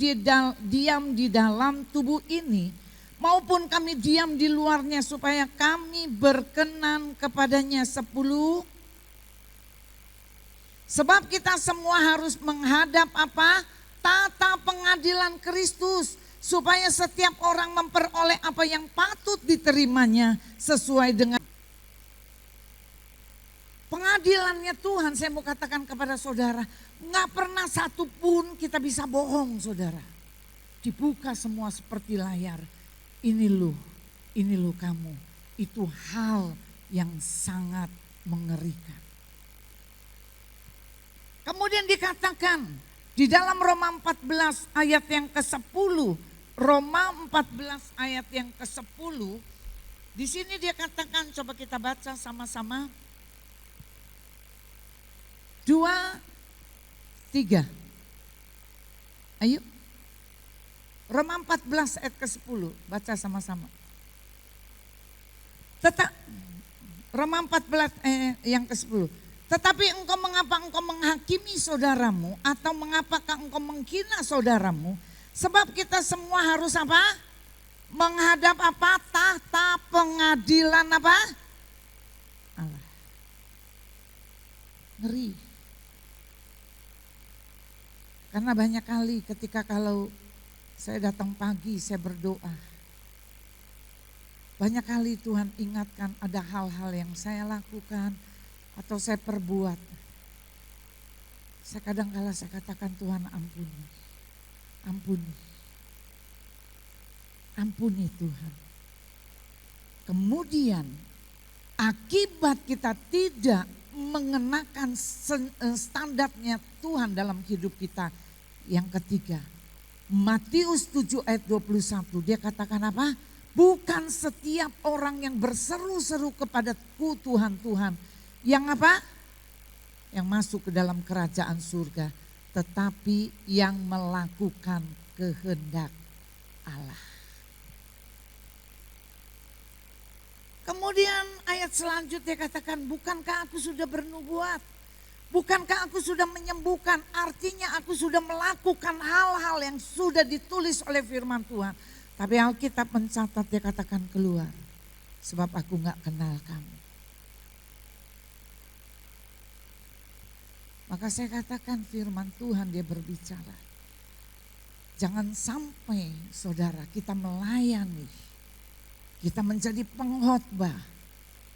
diam di dalam tubuh ini maupun kami diam di luarnya supaya kami berkenan kepadanya 10. Sebab kita semua harus menghadap apa? Tata pengadilan Kristus. Supaya setiap orang memperoleh apa yang patut diterimanya sesuai dengan pengadilannya Tuhan. Saya mau katakan kepada saudara, nggak pernah satu pun kita bisa bohong saudara. Dibuka semua seperti layar. Ini lu kamu. Itu hal yang sangat mengerikan. Kemudian dikatakan di dalam Roma 14 ayat yang ke-10. Roma 14 ayat yang ke-10. Di sini dia katakan, coba kita baca sama-sama. 2, 3. Ayo. Roma 14 ayat ke-10. Baca sama-sama. Roma 14 yang ke-10. Tetapi mengapa engkau menghakimi saudaramu atau mengapakah engkau menghina saudaramu? Sebab kita semua harus apa? Menghadap apa? Tahta pengadilan apa? Allah. Ngeri. Karena banyak kali ketika kalau saya datang pagi saya berdoa. Banyak kali Tuhan ingatkan ada hal-hal yang saya lakukan atau saya perbuat. Saya kadang-kala saya katakan Tuhan ampuni. Ampuni. Ampuni Tuhan. Kemudian akibat kita tidak mengenakan standarnya Tuhan dalam hidup kita. Yang ketiga, Matius 7 ayat 21 dia katakan apa? Bukan setiap orang yang berseru-seru kepadaku Tuhan, Tuhan. Yang apa? Yang masuk ke dalam kerajaan surga. Tetapi yang melakukan kehendak Allah. Kemudian ayat selanjutnya katakan, bukankah aku sudah bernubuat? Bukankah aku sudah menyembuhkan? Artinya aku sudah melakukan hal-hal yang sudah ditulis oleh firman Tuhan. Tapi Alkitab mencatat dia katakan keluar. Sebab aku gak kenal kamu. Maka saya katakan firman Tuhan dia berbicara. Jangan sampai saudara kita melayani. Kita menjadi pengkhotbah.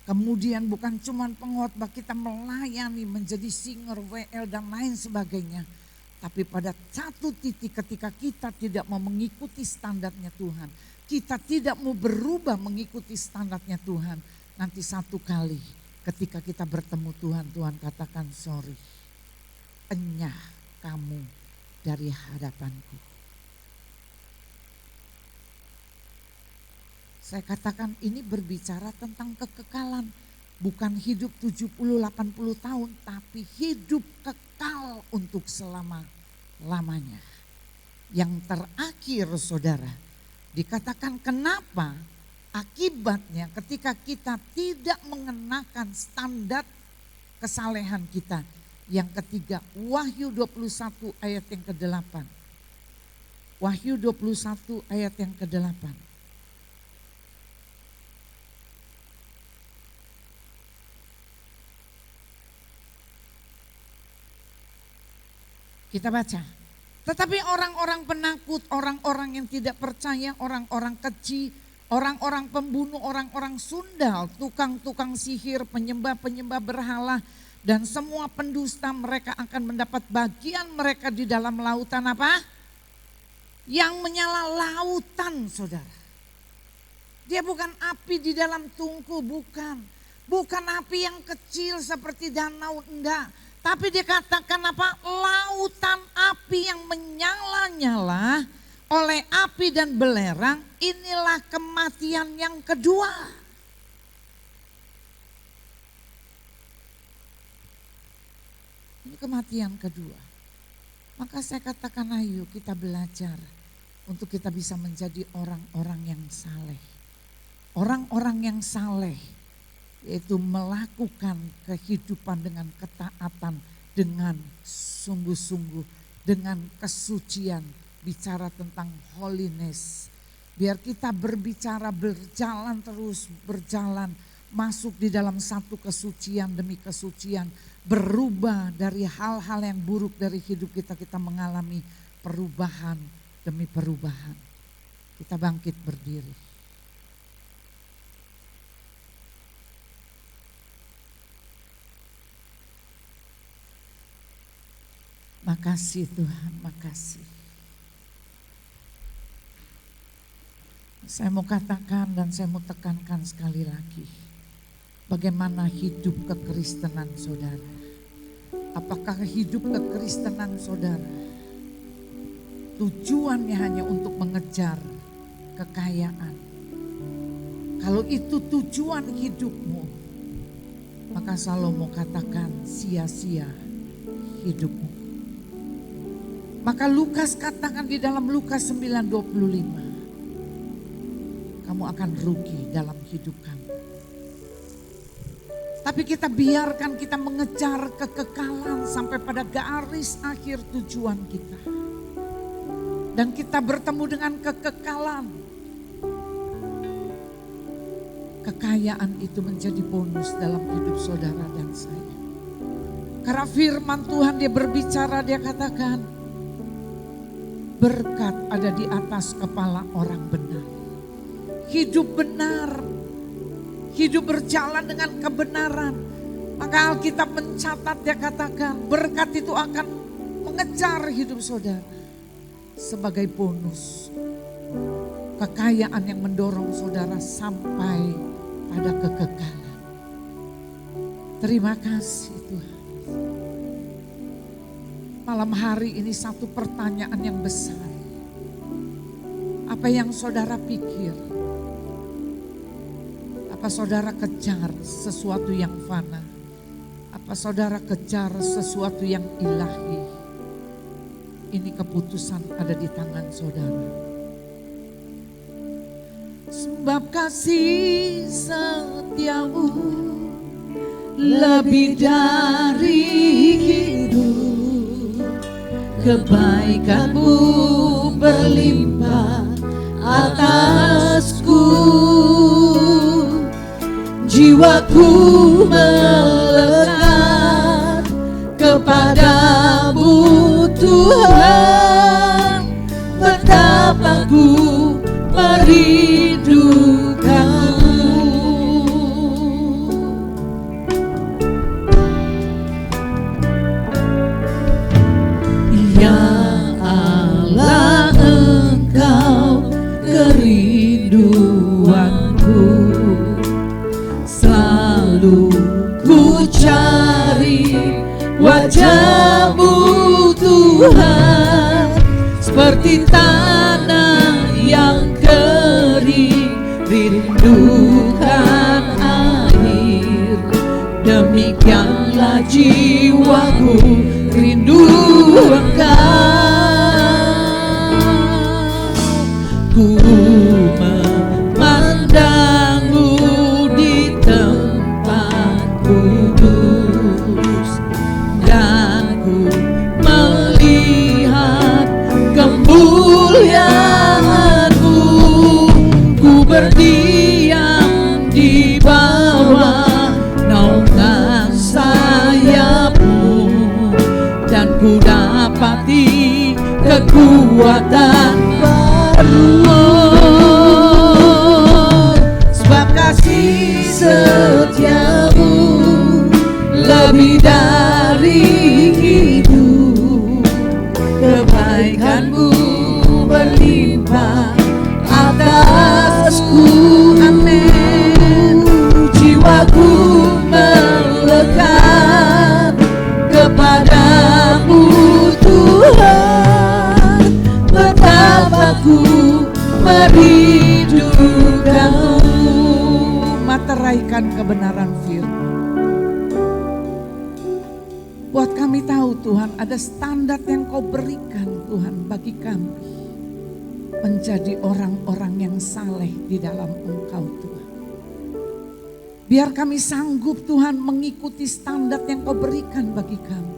Kemudian bukan cuma pengkhotbah, kita melayani menjadi singer, WL dan lain sebagainya. Tapi pada satu titik ketika kita tidak mau mengikuti standarnya Tuhan. Kita tidak mau berubah mengikuti standarnya Tuhan. Nanti satu kali ketika kita bertemu Tuhan, Tuhan katakan sorry. Enyah kamu dari hadapanku. Saya katakan ini berbicara tentang kekekalan. Bukan hidup 70-80 tahun tapi hidup kekal untuk selama-lamanya. Yang terakhir saudara, dikatakan kenapa akibatnya ketika kita tidak mengenakan standar kesalehan kita. Yang ketiga, Wahyu 21 ayat yang ke-8. Wahyu 21 ayat yang ke-8. Kita baca. Tetapi orang-orang penakut, orang-orang yang tidak percaya, orang-orang keji, orang-orang pembunuh, orang-orang sundal, tukang-tukang sihir, penyembah-penyembah berhala, dan semua pendusta, mereka akan mendapat bagian mereka di dalam lautan apa? Yang menyala lautan, saudara. Dia bukan api di dalam tungku, bukan. Bukan api yang kecil seperti danau, enggak. Tapi dia katakan apa? Lautan api yang menyala-nyala oleh api dan belerang, inilah kematian yang kedua. Ini kematian kedua. Maka saya katakan ayo kita belajar untuk kita bisa menjadi orang-orang yang saleh. Orang-orang yang saleh yaitu melakukan kehidupan dengan ketaatan, dengan sungguh-sungguh, dengan kesucian, bicara tentang holiness. Biar kita berbicara, berjalan terus, berjalan, masuk di dalam satu kesucian demi kesucian, berubah dari hal-hal yang buruk dari hidup kita, kita mengalami perubahan demi perubahan. Kita bangkit berdiri. Makasih Tuhan, makasih. Saya mau katakan dan saya mau tekankan sekali lagi. Bagaimana hidup kekristenan saudara? Apakah hidup kekristenan saudara tujuannya hanya untuk mengejar kekayaan? Kalau itu tujuan hidupmu, maka Salomo katakan sia-sia hidupmu. Maka Lukas katakan di dalam Lukas 9:25, kamu akan rugi dalam hidup kamu. Tapi kita biarkan kita mengejar kekekalan sampai pada garis akhir tujuan kita. Dan kita bertemu dengan kekekalan. Kekayaan itu menjadi bonus dalam hidup saudara dan saya. Karena firman Tuhan dia berbicara, dia katakan, berkat ada di atas kepala orang benar. Hidup benar, hidup berjalan dengan kebenaran. Maka Alkitab mencatat, dia katakan berkat itu akan mengejar hidup saudara. Sebagai bonus, kekayaan yang mendorong saudara sampai pada kekekalan. Terima kasih Tuhan. Malam hari ini satu pertanyaan yang besar. Apa yang saudara pikir? Apa saudara kejar sesuatu yang fana? Apa saudara kejar sesuatu yang ilahi? Ini keputusan ada di tangan saudara. Sebab kasih setiamu lebih dari hidup. Kebaikanmu berlimpah atasku, jiwaku melekat kepadamu Tuhan, betapa ku merindukanmu. Ya Allah, Engkau kerinduanku, selalu ku cari wajah-Mu Tuhan, seperti tanah yang kering rindukan air, demikianlah jiwaku rindu Engkau. Ku memandang-Mu di tempat kudus, dan ku melihat kemuliaan-Mu. Ku berdiam di bawah naungan sayap-Mu, dan ku dapat kekuatan baru. Sebab kasih setiamu lebih dari hidup, kebaikanmu berlimpah atasku. Amin. Jiwaku melekat kepadamu Tuhan, betapa ku merindukanmu. Materaikan kebenaran firman. Buat kami tahu Tuhan, ada standar yang kau berikan Tuhan bagi kami, menjadi orang-orang yang saleh di dalam Engkau Tuhan. Biar kami sanggup Tuhan mengikuti standar yang kau berikan bagi kami.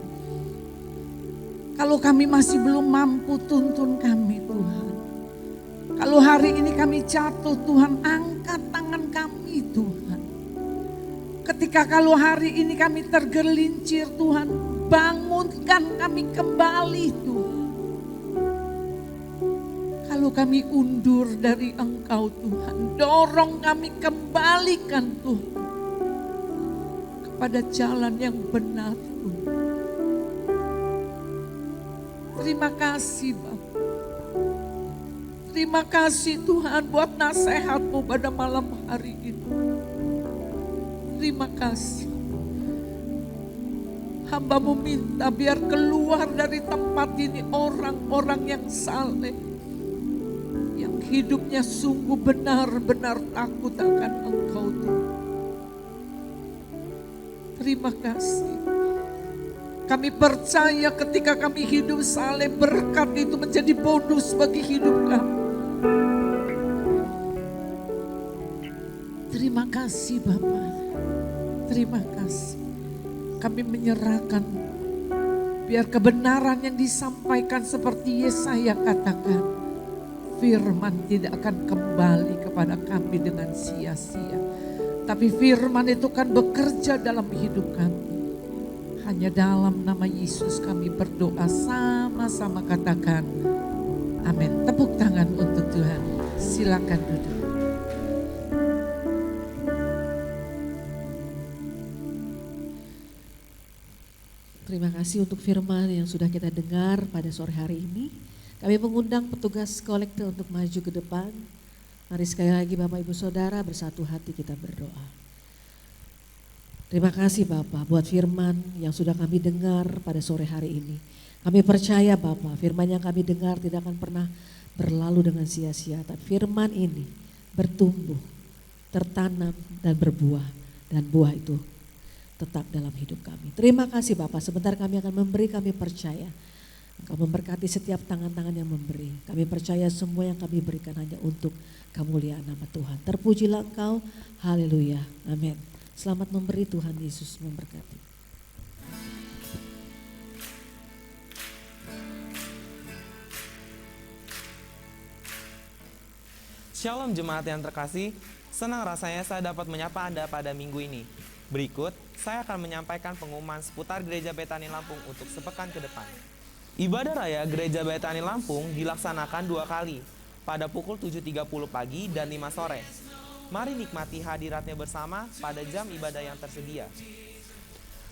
Kalau kami masih belum mampu, tuntun kami Tuhan. Kalau hari ini kami jatuh Tuhan, angkat tangan kami Tuhan. Ketika kalau hari ini kami tergelincir Tuhan, bangunkan kami kembali Tuhan. Kalau kami undur dari Engkau Tuhan, dorong kami kembalikan Tuhan kepada jalan yang benar Tuhan. Terima kasih Bapa. Terima kasih Tuhan buat nasihat-Mu pada malam hari ini. Terima kasih. Hamba-Mu minta biar keluar dari tempat ini orang-orang yang saleh, yang hidupnya sungguh benar-benar takut akan Engkau Tuhan. Terima kasih. Kami percaya ketika kami hidup saleh, berkat itu menjadi bonus bagi hidup kami. Terima kasih Bapa. Terima kasih. Kami menyerahkan, biar kebenaran yang disampaikan seperti Yesaya katakan, firman tidak akan kembali kepada kami dengan sia-sia. Tapi firman itu kan bekerja dalam hidup kami. Hanya dalam nama Yesus kami berdoa, sama-sama katakan amin. Tepuk tangan untuk Tuhan. Silakan duduk. Terima kasih untuk firman yang sudah kita dengar pada sore hari ini. Kami mengundang petugas kolekte untuk maju ke depan. Mari sekali lagi Bapak Ibu Saudara bersatu hati kita berdoa. Terima kasih Bapak buat firman yang sudah kami dengar pada sore hari ini. Kami percaya Bapak, firman yang kami dengar tidak akan pernah berlalu dengan sia-sia. Tapi firman ini bertumbuh, tertanam dan berbuah. Dan buah itu tetap dalam hidup kami. Terima kasih Bapak, sebentar kami akan memberi, kami percaya. Engkau memberkati setiap tangan-tangan yang memberi. Kami percaya semua yang kami berikan hanya untuk kemuliaan nama Tuhan. Terpujilah Engkau, haleluya, amin. Selamat memberi, Tuhan Yesus memberkati. Shalom jemaat yang terkasih, senang rasanya saya dapat menyapa Anda pada minggu ini. Berikut, saya akan menyampaikan pengumuman seputar Gereja Betani Lampung untuk sepekan ke depan. Ibadah Raya Gereja Betani Lampung dilaksanakan 2 kali, pada pukul 7.30 pagi dan 5 sore. Mari nikmati hadiratnya bersama pada jam ibadah yang tersedia.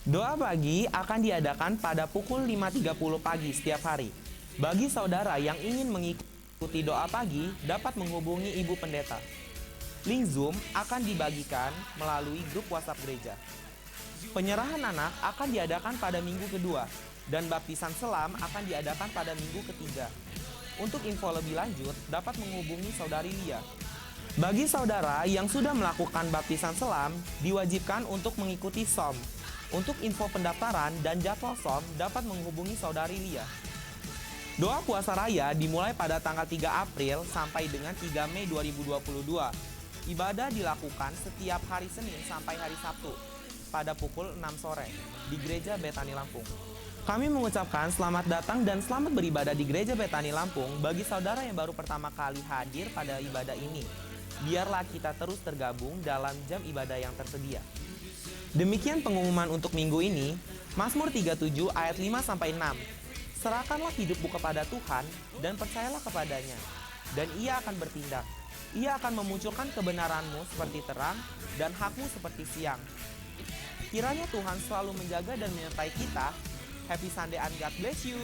Doa pagi akan diadakan pada pukul 5.30 pagi setiap hari. Bagi saudara yang ingin mengikuti doa pagi, dapat menghubungi Ibu Pendeta. Link Zoom akan dibagikan melalui grup WhatsApp gereja. Penyerahan anak akan diadakan pada minggu kedua, dan baptisan selam akan diadakan pada minggu ketiga. Untuk info lebih lanjut, dapat menghubungi Saudari Lia. Bagi saudara yang sudah melakukan baptisan selam, diwajibkan untuk mengikuti SOM. Untuk info pendaftaran dan jadwal SOM, dapat menghubungi Saudari Lia. Doa puasa raya dimulai pada tanggal 3 April sampai dengan 3 Mei 2022. Ibadah dilakukan setiap hari Senin sampai hari Sabtu pada pukul 6 sore di Gereja Betani Lampung. Kami mengucapkan selamat datang dan selamat beribadah di Gereja Betani Lampung bagi saudara yang baru pertama kali hadir pada ibadah ini. Biarlah kita terus tergabung dalam jam ibadah yang tersedia. Demikian pengumuman untuk minggu ini, Mazmur 37 ayat 5-6. Serahkanlah hidupmu kepada Tuhan dan percayalah kepadanya, dan Ia akan bertindak. Ia akan memunculkan kebenaranmu seperti terang dan hakmu seperti siang. Kiranya Tuhan selalu menjaga dan menyertai kita. Happy Sunday and God bless you.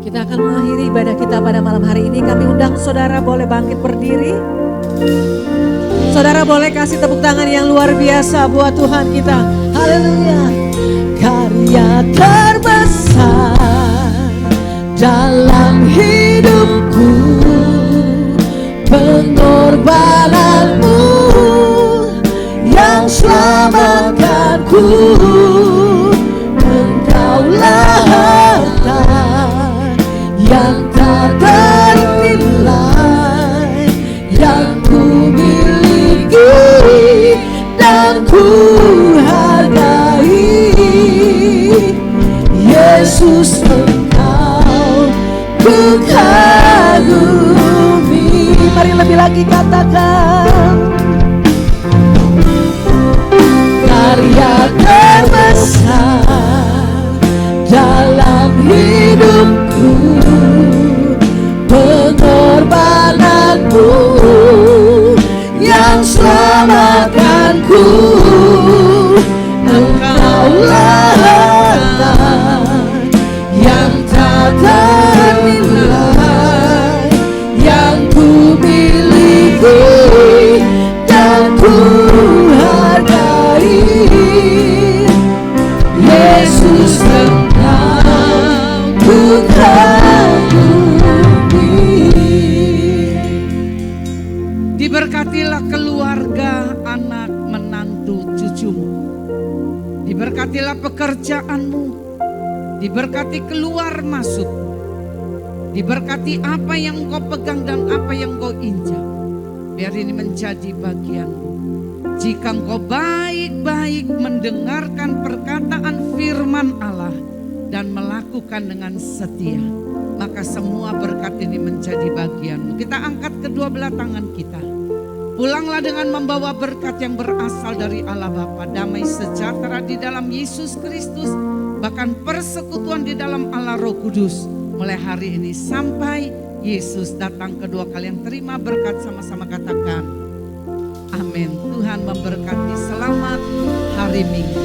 Kita akan mengakhiri ibadah kita pada malam hari ini. Kami undang saudara boleh bangkit berdiri. Saudara boleh kasih tepuk tangan yang luar biasa buat Tuhan kita. Haleluya. Karya terbesar dalam hidupku, pengorbananmu yang selamatkanku. Engkaulah harta yang tak ternilai yang ku miliki dan ku hargai. Yesus, Engkau ku kagumi. Mari lebih lagi katakan, karya terbesar dalam hidupku, pengorbananmu yang selamatkanku. Engkaulah harta yang tak ternilai yang ku miliki dan ku hargai. Yesus, Engkau ku kagumi. Diberkatilah keluarga, anak, menantu, cucumu. Diberkatilah pekerjaanmu. Diberkati keluar masuk. Diberkati apa yang kau pegang dan apa yang kau injak. Biar ini menjadi bagianmu. Jika engkau baik-baik mendengarkan perkataan firman Allah dan melakukan dengan setia, maka semua berkat ini menjadi bagianmu. Kita angkat kedua belah tangan kita. Pulanglah dengan membawa berkat yang berasal dari Allah Bapa, damai sejahtera di dalam Yesus Kristus, bahkan persekutuan di dalam Allah Roh Kudus mulai hari ini sampai Yesus datang kedua kali. Yang terima berkat sama-sama katakan amin. Tuhan memberkati. Selamat hari Minggu.